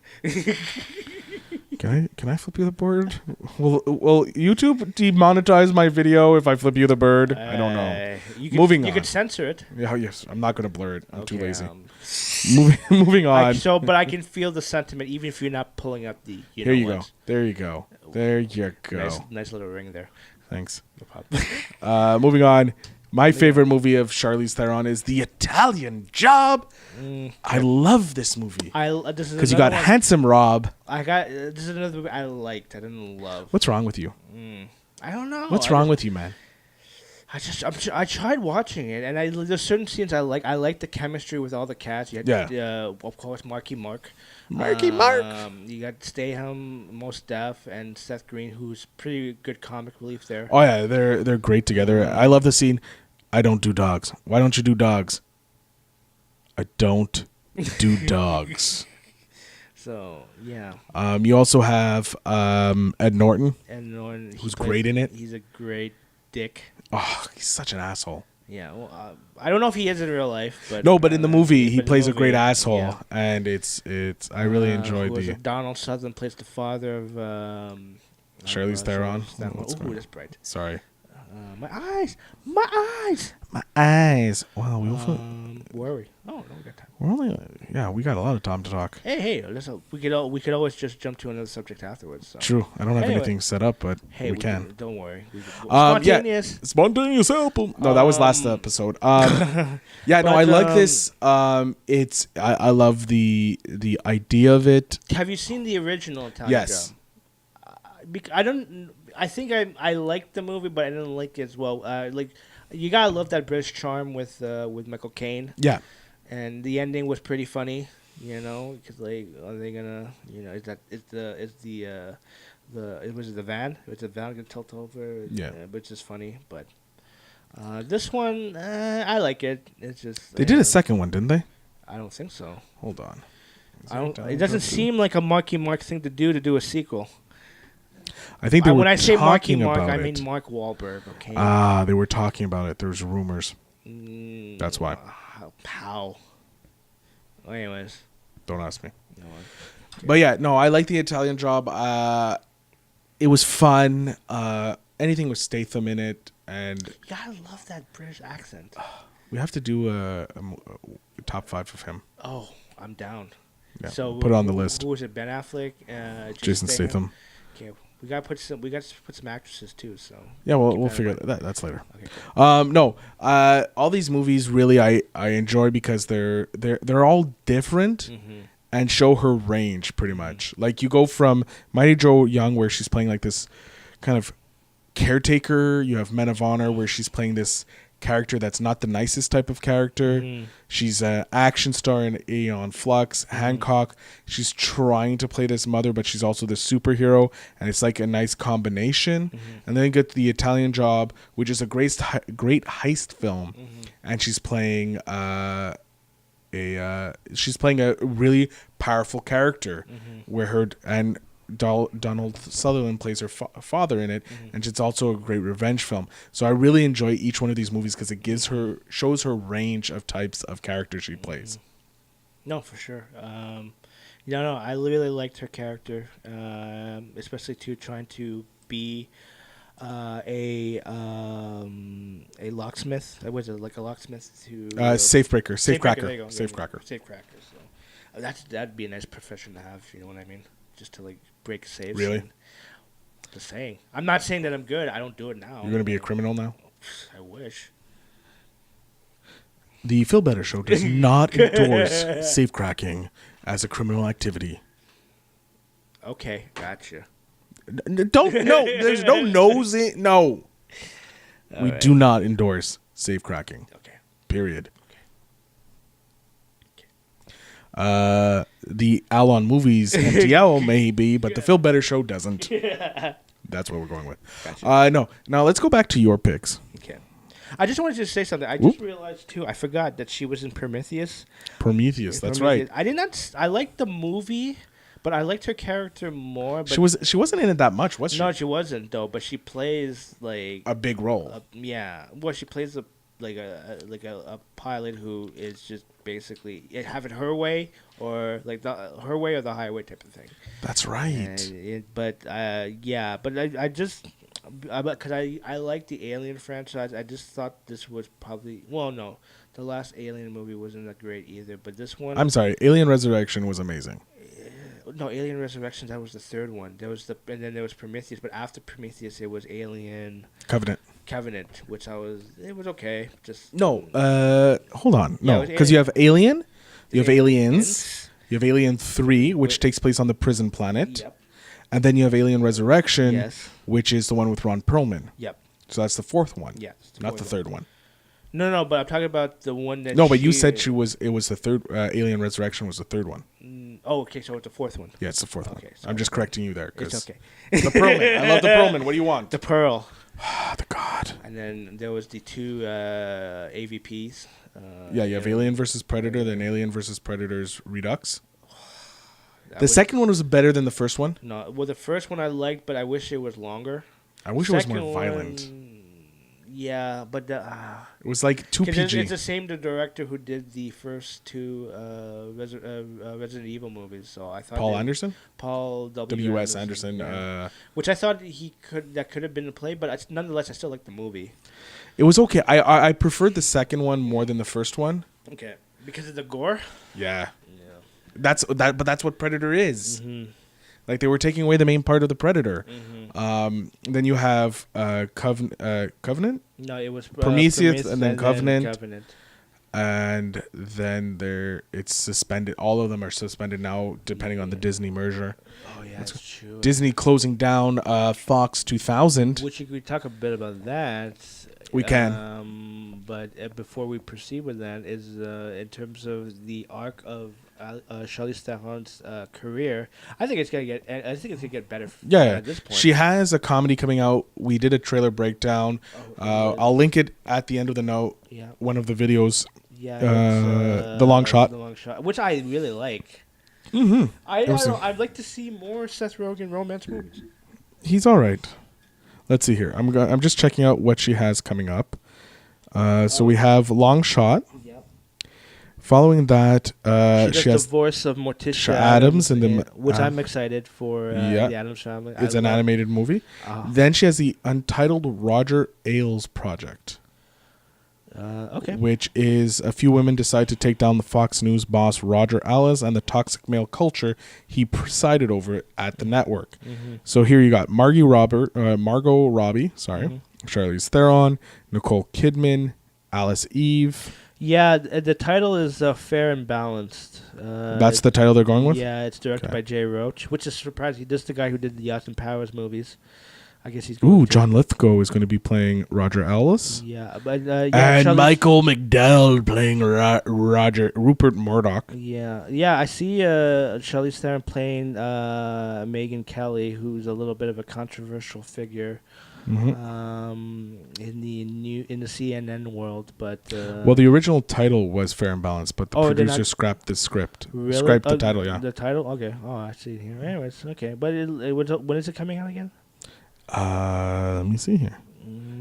Can I flip you the bird? Will YouTube demonetize my video if I flip you the bird? I don't know. Moving on. You could censor it. Yeah, yes. I'm not going to blur it. I'm too lazy. Moving on. But I can feel the sentiment even if you're not pulling up the. Here you go. There you go. There you go. Nice little ring there. Thanks. No problem. Moving on. My favorite movie of Charlize Theron is The Italian Job. I love this movie. Because you got handsome Rob. This is another movie I liked. I didn't love. What's wrong with you? I don't know. What's wrong with you, man? I tried watching it, and there's certain scenes I like. I like the chemistry with all the cast. You had, of course, Marky Mark. Marky Mark. You got Staham, Mos Def, and Seth Green, who's pretty good comic relief there. Oh yeah, they're great together. I love the scene. I don't do dogs. Why don't you do dogs? I don't do dogs. So yeah. You also have Ed Norton. Ed Norton, who's great in it. He's a great dick. Oh, he's such an asshole. Yeah, well, I don't know if he is in real life, but no, but in the movie he plays a great asshole, and it's. I really enjoyed the. Donald Sutherland plays the father of Charlize Theron. Oh, that's bright. Sorry. My eyes. Wow, where are we? Oh, no, we got time. We're only, we got a lot of time to talk. Hey, listen, we could always just jump to another subject afterwards. So. True, I don't have anything set up, but we can. Don't worry. Spontaneous. Spontaneous album. No, that was last episode. I like this. I love the idea of it. Have you seen the original Italian Job? I think I liked the movie, but I didn't like it as well. You gotta love that British charm with Michael Caine. Yeah, and the ending was pretty funny, because are they gonna, was it the van? Was the van gonna tilt over? Yeah, which is funny, but this one I like it. It's just they did a second one, didn't they? I don't think so. Hold on, it doesn't seem like a Marky Mark thing to do a sequel. I think when I say Marky Mark, I mean Mark Wahlberg. Okay. They were talking about it. There's rumors. That's why. Pow. Anyways. Don't ask me. No. But I like The Italian Job. It was fun. Anything with Statham in it, and I love that British accent. We have to do a top 5 of him. Oh, I'm down. Yeah, so put it on the list. Who was it? Ben Affleck, Jason Statham. Okay. We gotta put some actresses too. So we'll figure that. That's later. Okay, cool. All these movies really I enjoy because they're all different and show her range pretty much. Like you go from Mighty Joe Young, where she's playing like this kind of caretaker. You have Men of Honor, where she's playing this character that's not the nicest type of character. She's an action star in Æon Flux. Hancock, she's trying to play this mother, but she's also the superhero, and it's like a nice combination. And then you get The Italian Job, which is a great heist film, and she's playing a really powerful character, where her and Donald Sutherland plays her father in it, and it's also a great revenge film. So I really enjoy each one of these movies because it shows her range of types of characters she plays. No, for sure. I really liked her character, especially trying to be a locksmith. Was it like a locksmith to safebreaker, safecracker. Safecracker. So that'd be a nice profession to have. You know what I mean? Just to break safes. Really? Just saying. I'm not saying that I'm good. I don't do it now. You're going to be a criminal now? I wish. The Feel Better Show does not endorse safecracking as a criminal activity. Okay, gotcha. There's no nose in. No. We do not endorse safecracking. Okay. Period. The Alon Movies MTL may be, but the Feel Better Show doesn't. That's what we're going with. Gotcha. No. Now let's go back to your picks. Okay. I just wanted to say something. I just realized too. I forgot that she was in Prometheus. That's right. I did not. I liked the movie, but I liked her character more. But she wasn't in it that much, was she? No, she wasn't though. But she plays like a big role. Well, she plays a a pilot who is just basically have it her way or like her way or the highway type of thing. That's right. But I just because I like the Alien franchise. I just thought this was probably no, the last Alien movie wasn't that great either. But this one, I'm sorry, Alien Resurrection was amazing. No, Alien Resurrection, that was the third one. And then there was Prometheus, but after Prometheus, it was Alien Covenant, which it was okay. Just hold on, no, because you have Alien, you have Aliens, you have Alien 3, which takes place on the prison planet, and then you have Alien Resurrection, which is the one with Ron Perlman. Yep. So that's the fourth one. Yeah, not the third one. No, but I'm talking about the one that. No, but you said it was the third. Alien Resurrection was the third one. Okay, so it's the fourth one. Yeah, it's the fourth one. I'm just correcting you there. It's okay. The Perlman. I love the Perlman. What do you want? The Pearl. The God. And then there was the two AVPs. You have Alien versus Predator, then Alien versus Predators Redux. The second one was better than the first one. No, well, the first one I liked, but I wish it was longer. I wish it was more violent. Yeah, but it was like too PG. It's the same director who did the first two Resident Evil movies. So I thought Paul W.S. Anderson, which I thought that could have been a play, but nonetheless I still like the movie. It was okay. I preferred the second one more than the first one. Okay, because of the gore. Yeah. That's what Predator is. Mm-hmm. Like they were taking away the main part of the Predator. Mm-hmm. Then you have Covenant. No, it was Prometheus and then Covenant. And then it's suspended. All of them are suspended now, depending on the Disney merger. Oh yeah, that's true. Disney closing down Fox 2000. Which we talk a bit about that. We can. But before we proceed with that, is in terms of the arc of Charlize Theron's career, I think it's gonna get better. At this point. She has a comedy coming out. We did a trailer breakdown. I'll link it at the end of the note. Yeah. One of the videos. Yeah. The Long Shot. The Long Shot, which I really like. Mm-hmm. I'd like to see more Seth Rogen romance movies. He's all right. Let's see here. I'm just checking out what she has coming up. So we have Long Shot. Yep. Following that, she has the voice of Morticia Adams, which I'm excited for. The Addams Family. It's an animated movie. Then she has the Untitled Roger Ailes project. Okay. Which is a few women decide to take down the Fox News boss Roger Ailes and the toxic male culture he presided over at the network. Mm-hmm. So here you got Margot Robbie, Charlize Theron, Nicole Kidman, Alice Eve. Yeah, the title is Fair and Balanced. That's the title they're going with? Yeah, it's directed by Jay Roach, which is surprising. This is the guy who did the Austin Powers movies. I guess he's going John Lithgow is going to be playing Roger Ailes. Yeah, but and Michael McDowell playing Rupert Murdoch. Yeah. I see Charlize Theron playing Megyn Kelly, who's a little bit of a controversial figure in the CNN world. But well, the original title was Fair and Balanced, but the producer scrapped the script. Really? Scrapped the title. Yeah. The title? Okay. Oh, I see it here. Anyways, okay. But when is it coming out again? Let me see here.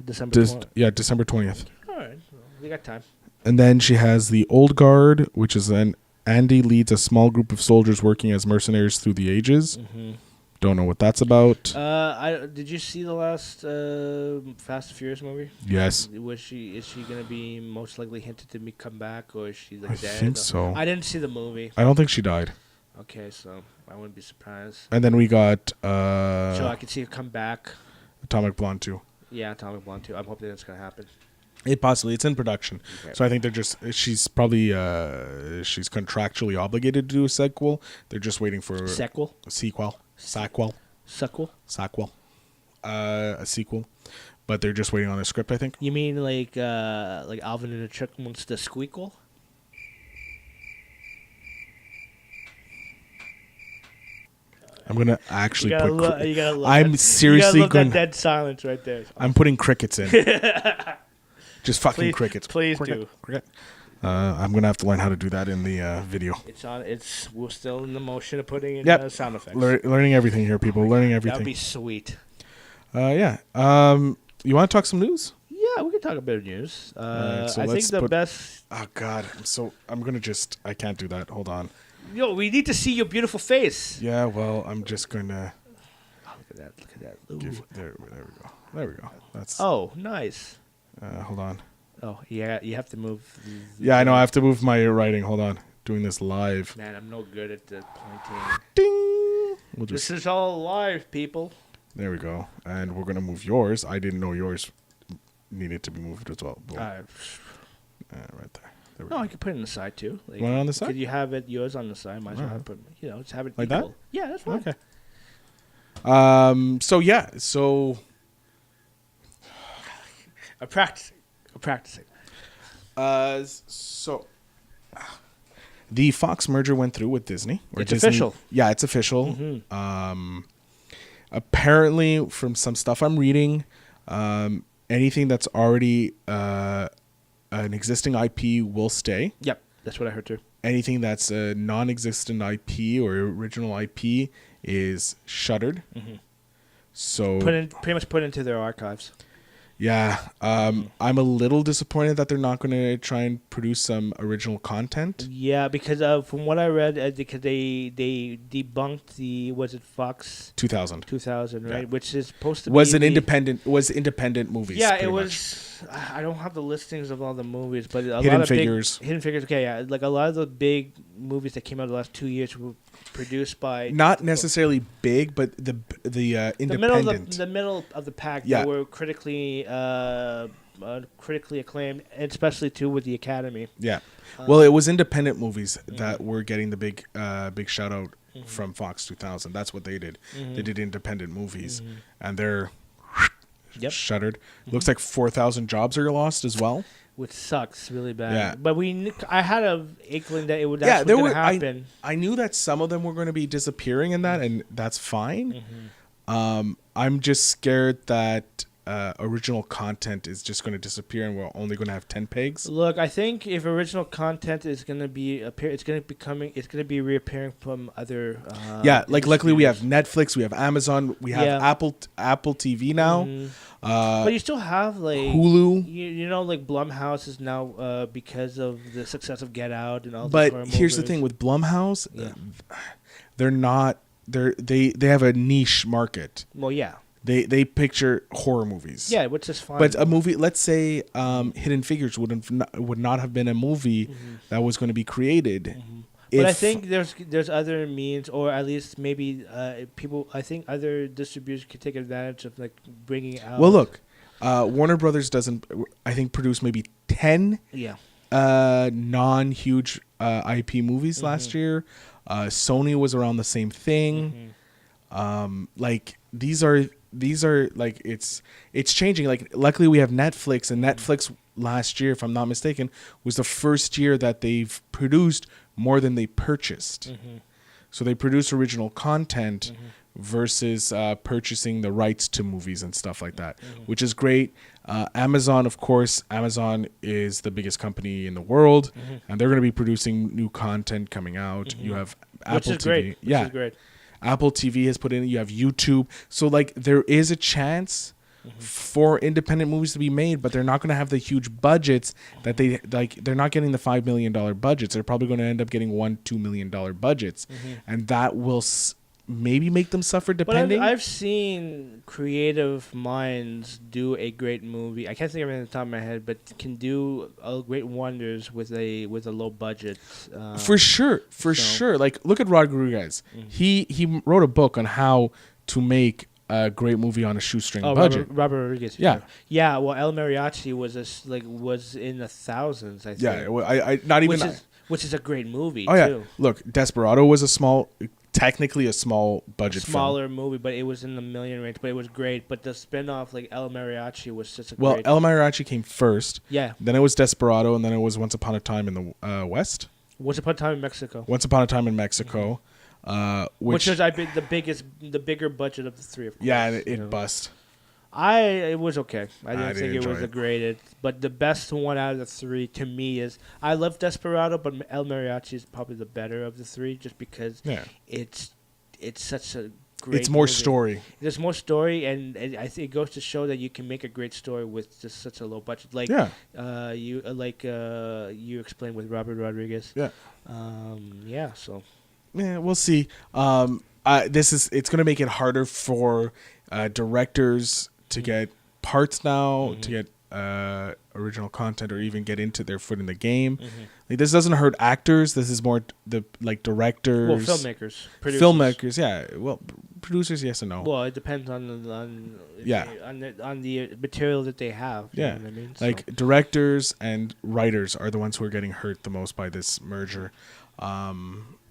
December 20th. All right, we got time. And then she has the Old Guard, which is Andy leads a small group of soldiers working as mercenaries through the ages. Mm-hmm. Don't know what that's about. Did you see the last Fast and Furious movie? Yes. Is she going to be most likely hinted to come back, or is she dead? I think so. I didn't see the movie. I don't think she died. Okay, so I wouldn't be surprised. And then we got... so I could see her come back. Atomic Blonde 2. Yeah, Atomic Blonde 2. I'm hoping that's going to happen. It's in production. Okay. So I think she's probably, she's contractually obligated to do a sequel. They're just waiting for... A sequel. A sequel. But they're just waiting on a script, I think. You mean like Alvin and the Chipmunks, the squeakle? I'm gonna actually I'm seriously going. That dead silence right there. I'm putting crickets in. Just fucking crickets. Please do. Cricket. I'm gonna have to learn how to do that in the video. We're still in the motion of putting in sound effects. Learning everything here, people. Learning everything. That'd be sweet. Yeah. You want to talk some news? Yeah, we can talk a bit of news. Right, so I think the best. Oh God, I'm gonna just. I can't do that. Hold on. Yo, we need to see your beautiful face. Yeah, well, I'm just gonna. Oh, look at that. There we go. That's. Oh, nice. Hold on. Oh, yeah, you have to move. Yeah, I know. I have to move my writing. Hold on. Doing this live. Man, I'm no good at the pointing. Ding. This is all live, people. There we go. And we're gonna move yours. I didn't know yours needed to be moved as well. Right there. No, I can put it on the side too. Like, one on the side? Could you have it yours on the side? Might as well put, just have it like equal. that. Yeah, that's fine. Okay. So I'm practicing. The Fox merger went through with Disney. It's official. Yeah, it's official. Mm-hmm. Apparently, from some stuff I'm reading, anything that's already an existing IP will stay. Yep, that's what I heard too. Anything that's a non-existent IP or original IP is shuttered. Mm-hmm. So pretty much put into their archives. Yeah, I'm a little disappointed that they're not going to try and produce some original content. Yeah, because from what I read, because they debunked was it Fox 2000, right? Yeah. Which is supposed to was be independent movies. Yeah, it was. I don't have the listings of all the movies, but a Hidden lot of Figures. Hidden Figures. Okay, yeah, like a lot of the big movies that came out the last 2 years were produced by not necessarily big, but the independent, the middle of the pack. Yeah. That were critically acclaimed, and especially too with the Academy. Yeah, well, it was independent movies that were getting the big shout out from Fox 2000. That's what they did. They did independent movies, and they're shuttered. Looks like 4,000 jobs are lost as well, which sucks really bad. Yeah. But I had an inkling that it would going to happen. I knew that some of them were going to be disappearing in that, and that's fine. I'm just scared that original content is just going to disappear, and we're only going to have 10 pegs. Look, I think if original content is going to be it's going to be reappearing from other. Like luckily we have Netflix, we have Amazon, we have Apple TV now. But you still have like Hulu. You know, like Blumhouse is now because of the success of Get Out and all. But here's the thing with Blumhouse, they're not. They have a niche market. Well, yeah. They picture horror movies. Yeah, which is fine. But a movie, let's say Hidden Figures would not have been a movie that was going to be created. But I think there's other means, or at least maybe people. I think other distributors could take advantage of like bringing out. Well, look, Warner Brothers doesn't. I think produce maybe 10 non-huge IP movies last year. Sony was around the same thing. Like these are like it's changing. Like luckily we have Netflix, and Netflix last year, if I'm not mistaken, was the first year that they've produced more than they purchased. So they produce original content versus purchasing the rights to movies and stuff like that, which is great. Amazon, of course, Amazon is the biggest company in the world, and they're going to be producing new content coming out. You have Apple TV. Great. Which is great. Apple TV has put in, you have YouTube. So like there is a chance for independent movies to be made, but they're not going to have the huge budgets that they like. They're not getting the $5 million budgets. They're probably going to end up getting $1-2 million budgets, and that will maybe make them suffer depending. But I've seen creative minds do a great movie. I can't think of it on the top of my head, but can do great wonders with a low budget. For sure. Like look at Rodriguez. He wrote a book on how to make a great movie on a shoestring budget. Robert Rodriguez. Yeah. Well, El Mariachi was in the thousands. I think. Yeah. Well, I not even. Which is a great movie. Oh too. Yeah. Look, Desperado was technically a small budget smaller movie, but it was in the million range, but it was great. But the spin-off, like El Mariachi, was such a great... El Mariachi came first. Yeah. Then it was Desperado, and then it was Once Upon a Time in the West. Once Upon a Time in Mexico. Once Upon a Time in Mexico. Which was the bigger budget of the three, of course. Yeah, and it bust. It was okay. I didn't think it was the greatest, but the best one out of the three to me is I love Desperado, but El Mariachi is probably the better of the three, just because it's such a great. It's more movie. story. There's more story, and I think it goes to show that you can make a great story with just such a low budget. Like you explained with Robert Rodriguez. Yeah. So. Yeah, we'll see. It's going to make it harder for directors to get parts now, to get original content, or even get into their foot in the game. Like, this doesn't hurt actors. This is more the directors. Well, filmmakers, producers. Filmmakers, yeah. Well, producers, yes and no. Well, it depends on the material that they have. Yeah, you know what I mean? Like directors and writers are the ones who are getting hurt the most by this merger.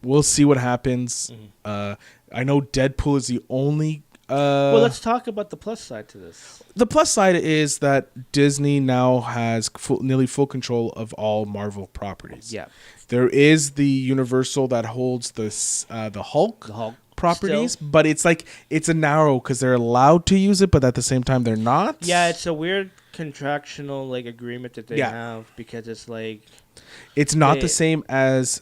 We'll see what happens. I know Deadpool is the only. Well, let's talk about the plus side to this. The plus side is that Disney now has nearly full control of all Marvel properties. Yeah, there is the Universal that holds the Hulk properties, still. But it's a narrow because they're allowed to use it, but at the same time they're not. Yeah, it's a weird contractual agreement that they have, because it's it's not the same as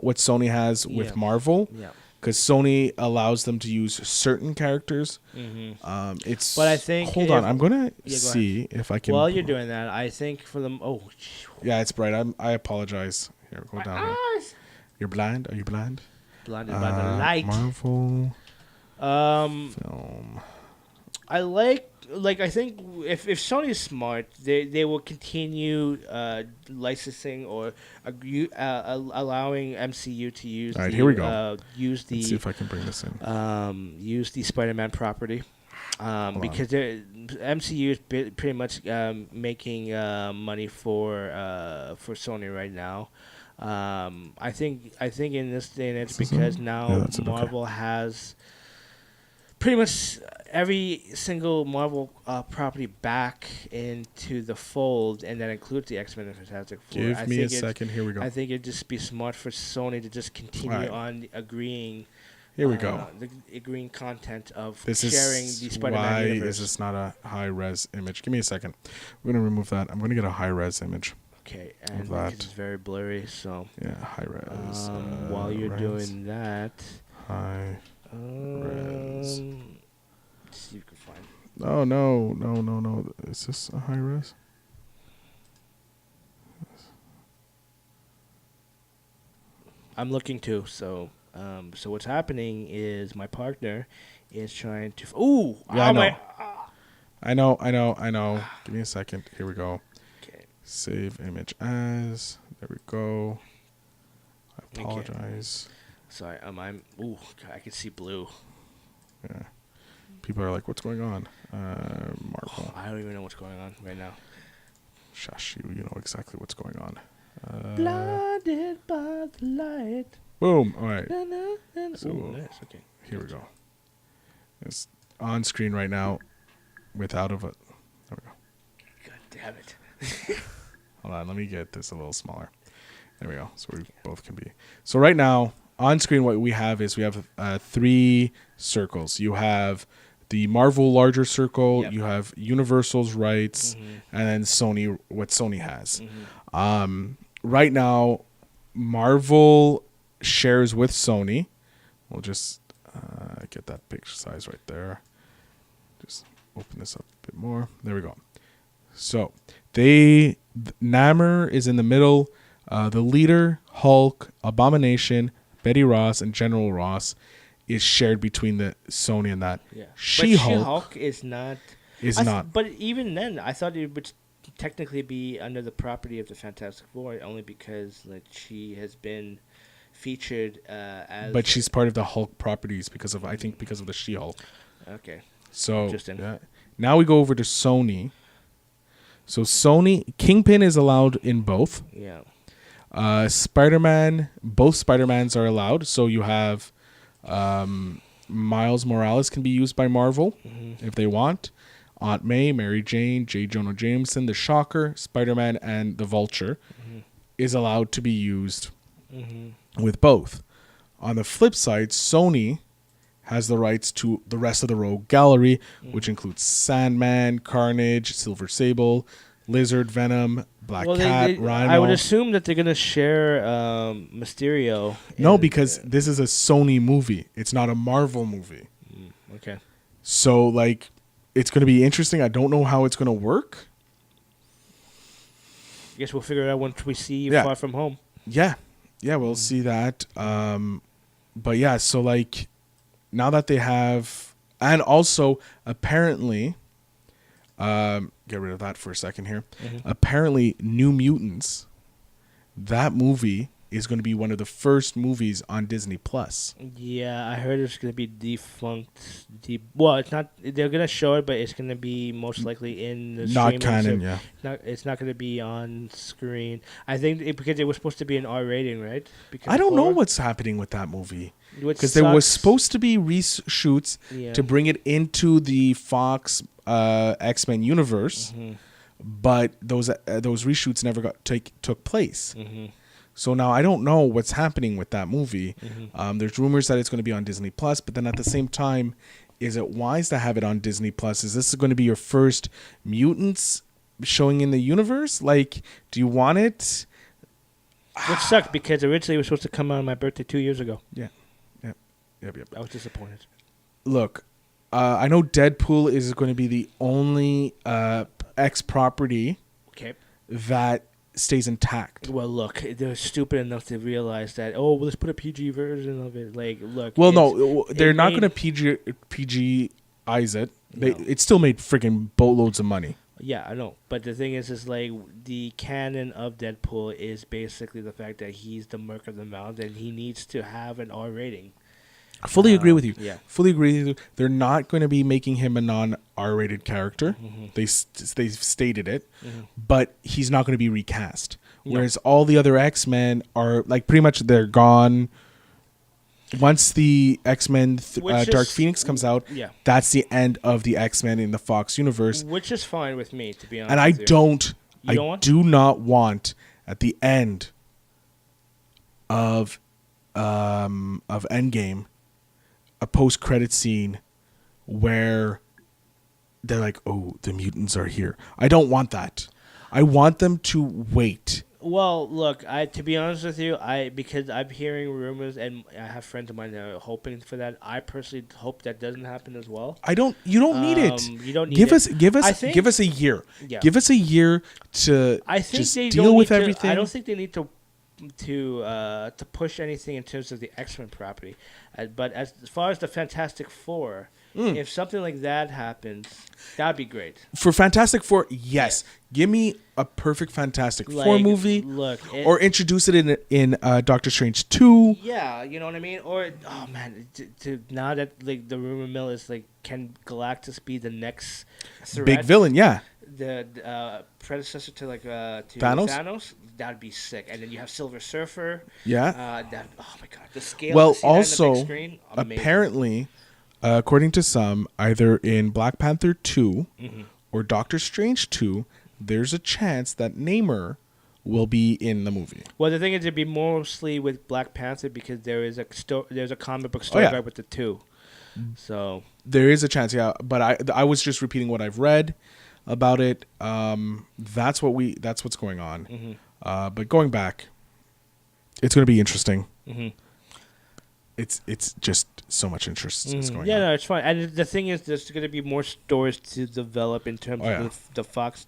what Sony has with Marvel. Yeah. Because Sony allows them to use certain characters. But I think... Hold on. I'm going to see if I can... While you're doing that, I think for them... Oh, yeah, it's bright. I apologize. Here, go down here. You're blind? Are you blind? Blinded by the light. Marvel film. I think if Sony is smart, they will continue licensing or allowing MCU to use. All right, here we go. Use the. Let's see if I can bring this in. Use the Spider-Man property, because MCU is pretty much making money for Sony right now. I think in this day and age, because now Marvel has pretty much every single Marvel property back into the fold, and that includes the X-Men and Fantastic Four. Give me a second. Here we go. I think it'd just be smart for Sony to just continue on agreeing. Here we go. The agreeing content of sharing the Spider-Man universe. Why is this not a high-res image? Give me a second. We're going to remove that. I'm going to get a high-res image. Okay, and because it's very blurry, so... Yeah, high-res. While you're doing that... High-res. Let's see if you can find... Oh, no. Is this a high-res? I'm looking too, so what's happening is my partner is trying to... Ooh! Yeah, I know. Give me a second. Here we go. Okay. Save image as. There we go. I apologize. Okay. Sorry, ooh, God, I can see blue. Yeah. People are like, what's going on? Marvel. I don't even know what's going on right now. Shush, you know exactly what's going on. Blinded by the light. Boom. All right. So, nice. Okay. Here we go. It's on screen right now without a... There we go. God damn it. Hold on. Let me get this a little smaller. There we go. So we both can be... So right now, on screen, what we have is we have 3 circles. You have the Marvel larger circle. Yep. You have Universal's rights. And then Sony, what Sony has. Right now, Marvel shares with Sony. We'll just get that picture size right there. Just open this up a bit more. There we go. So Namor is in the middle. The leader, Hulk, Abomination, Betty Ross, and General Ross is shared between the Sony and that. Yeah. She-Hulk is not. But even then, I thought it would technically be under the property of the Fantastic Four, only because she has been featured as. But she's part of the Hulk properties because of the She-Hulk. Okay. So interesting. Yeah. Now we go over to Sony. So Sony Kingpin is allowed in both. Yeah. Spider-Man, both Spider-Mans are allowed. So you have Miles Morales can be used by Marvel if they want. Aunt May, Mary Jane, J. Jonah Jameson, the Shocker, Spider-Man, and the Vulture is allowed to be used with both. On the flip side, Sony has the rights to the rest of the Rogue Gallery, which includes Sandman, Carnage, Silver Sable, Lizard, Venom, Black Cat, Rhino. I would assume that they're going to share Mysterio. No, because this is a Sony movie. It's not a Marvel movie. Okay. So like, it's going to be interesting. I don't know how it's going to work. I guess we'll figure it out once we see Far From Home. Yeah, we'll see that. But yeah, so like, now that they have, and also apparently, get rid of that for a second here. Apparently, New Mutants, that movie is going to be one of the first movies on Disney Plus. Yeah, I heard it's going to be defunct. Well, it's not. They're going to show it, but it's going to be most likely in the not canon. Yeah, it's not going to be on screen. I think because it was supposed to be an R rating, right? Because I don't know what's happening with that movie because there was supposed to be reshoots to bring it into the Fox X-Men universe, but those reshoots never took place. So now I don't know what's happening with that movie. There's rumors that it's going to be on Disney Plus, but then at the same time, is it wise to have it on Disney Plus? Is this going to be your first mutants showing in the universe? Like, do you want it? Which sucked because originally it was supposed to come out on my birthday 2 years ago. Yep. I was disappointed. Look, I know Deadpool is going to be the only X property that stays intact. Well, look, they're stupid enough to realize that. Oh, well, let's put a PG version of it. Like, look. Well, no, they're not going to PG-ize it. It still made freaking boatloads of money. Yeah, I know. But the thing is like the canon of Deadpool is basically the fact that he's the Merc of the Mouth and he needs to have an R rating. I fully agree with you. Yeah. Fully agree with you. They're not going to be making him a non-R-rated character. They've stated it. But he's not going to be recast. Whereas all the other X-Men are, like, pretty much they're gone. Once the X-Men Dark Phoenix comes out, that's the end of the X-Men in the Fox universe. Which is fine with me, to be honest. And I do not want, at the end of Endgame, a post-credit scene where they're like, oh, the mutants are here. I don't want that. I want them to wait. Well, look, to be honest with you, because I'm hearing rumors and I have friends of mine that are hoping for that. I personally hope that doesn't happen as well. You don't need it. You don't need give it. us a year. Yeah. Give us a year to just deal with everything. I don't think they need to push anything in terms of the X-Men property. But as far as the Fantastic Four, if something like that happens, that'd be great. For Fantastic Four, yes. Give me a perfect Fantastic Four movie. Look, or introduce it in Doctor Strange 2. Yeah, you know what I mean? Or, oh man, now that like the rumor mill is like, can Galactus be the next threat? Big villain, yeah. The predecessor to to Thanos? That'd be sick. And then you have Silver Surfer. Yeah. Oh my god, the scale. Well, to see that also, on the big screen, apparently, according to some, either in Black Panther 2 or Doctor Strange 2, there's a chance that Namor will be in the movie. Well, the thing is, it'd be mostly with Black Panther because there's a comic book story with the two. So there is a chance, yeah. But I was just repeating what I've read about it. That's what's going on. But going back, it's going to be interesting. It's just so much interest is going on. Yeah, no, it's fine. And the thing is, there's going to be more stories to develop in terms of the Fox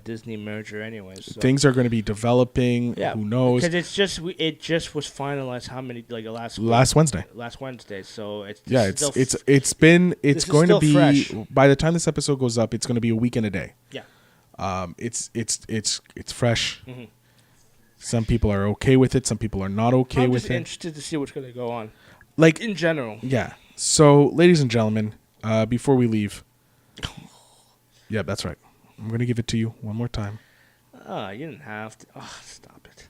Disney merger anyways. So. Things are going to be developing. Yeah. Who knows? Because it just was finalized how many, like last Wednesday. Last Wednesday. So it's going to be fresh. By the time this episode goes up, it's going to be a week and a day. Yeah. It's fresh. Some people are okay with it. Some people are not okay with it. I'm just interested to see what's going to go on. Like in general. Yeah. So, ladies and gentlemen, before we leave, yeah, that's right. I'm going to give it to you one more time. Oh, you didn't have to. Oh, stop it.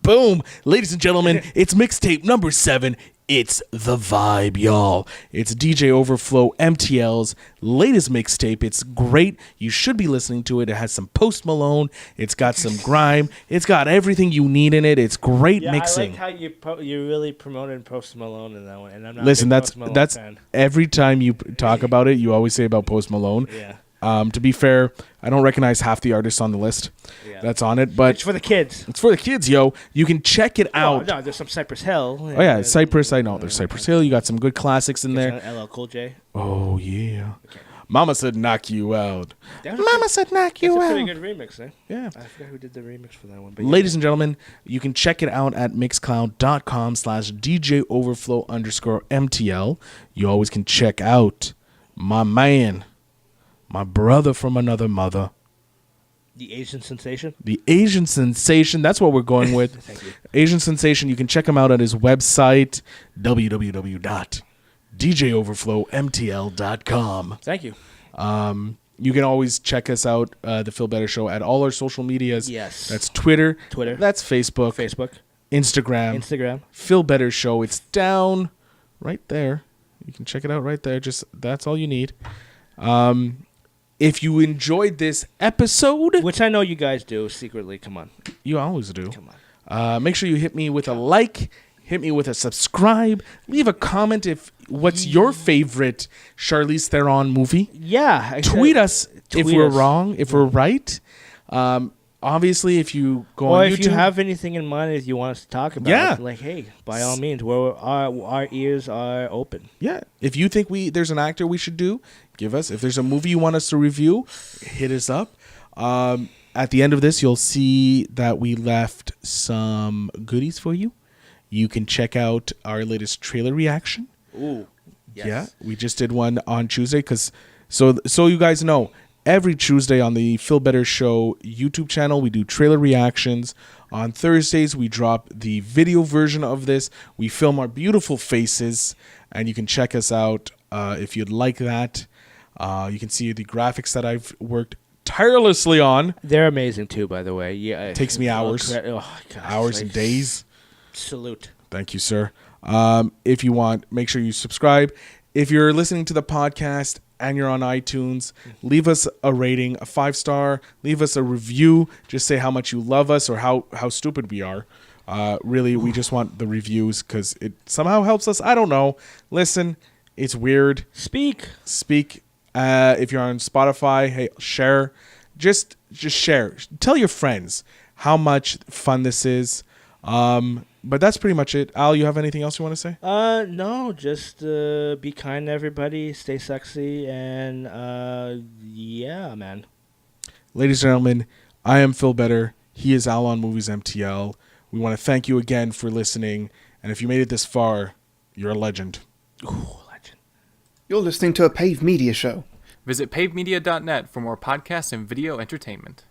Boom. Ladies and gentlemen, it's mixtape number 7. It's the vibe, y'all. It's DJ Overflow MTL's latest mixtape. It's great. You should be listening to it. It has some Post Malone. It's got some grime. It's got everything you need in it. It's great mixing. I like how you really promoted Post Malone in that one. And I'm not Listen, a Post Malone that's fan. Every time you talk about it, you always say about Post Malone. Yeah. To be fair, I don't recognize half the artists on the list that's on it, but it's for the kids. It's for the kids, yo. You can check it out. No, there's some Cypress Hill. Oh yeah, Cypress. I know there's Cypress Hill. You got some good classics in there. LL Cool J. Oh yeah. Okay. Mama said knock you out. Mama said knock you out. That's a pretty good remix, eh? Yeah. I forgot who did the remix for that one. But Ladies and gentlemen, you can check it out at mixcloud.com/DJOverflow_MTL. You always can check out my man, my brother from another mother. The Asian Sensation? The Asian Sensation. That's what we're going with. Thank you. Asian Sensation. You can check him out at his website, www.djoverflowmtl.com. Thank you. You can always check us out, The Feel Better Show, at all our social medias. Yes. That's Twitter. That's Facebook. Instagram. Feel Better Show. It's down right there. You can check it out right there. Just that's all you need. If you enjoyed this episode, which I know you guys do secretly, come on. You always do. Come on. Make sure you hit me with a like. Hit me with a subscribe. Leave a comment what's your favorite Charlize Theron movie. Yeah. Tweet us if we're wrong, if we're right. Obviously, if you go on YouTube. Or if you have anything in mind that you want us to talk about, like, hey, by all means, our ears are open. Yeah. If you think there's an actor we should do, give us. If there's a movie you want us to review, hit us up. At the end of this, you'll see that we left some goodies for you. You can check out our latest trailer reaction. Ooh, yes. Yeah, we just did one on Tuesday so you guys know, every Tuesday on the Feel Better Show YouTube channel, we do trailer reactions. On Thursdays, we drop the video version of this. We film our beautiful faces, and you can check us out if you'd like that. You can see the graphics that I've worked tirelessly on. They're amazing too, by the way. Yeah, it takes me hours, hours and days. Salute. Thank you, sir. If you want, make sure you subscribe. If you're listening to the podcast and you're on iTunes, leave us a rating, a 5-star. Leave us a review. Just say how much you love us or how stupid we are. Really, we just want the reviews because it somehow helps us. I don't know. Listen, it's weird. Speak. If you're on Spotify, hey, share. Just share. Tell your friends how much fun this is. But that's pretty much it. Al, you have anything else you want to say? No, just be kind to everybody, stay sexy, and yeah, man. Ladies and gentlemen, I am Phil Better. He is Al on Movies MTL. We want to thank you again for listening, and if you made it this far, you're a legend. Ooh, legend. You're listening to a Pave Media show. Visit pavemedia.net for more podcasts and video entertainment.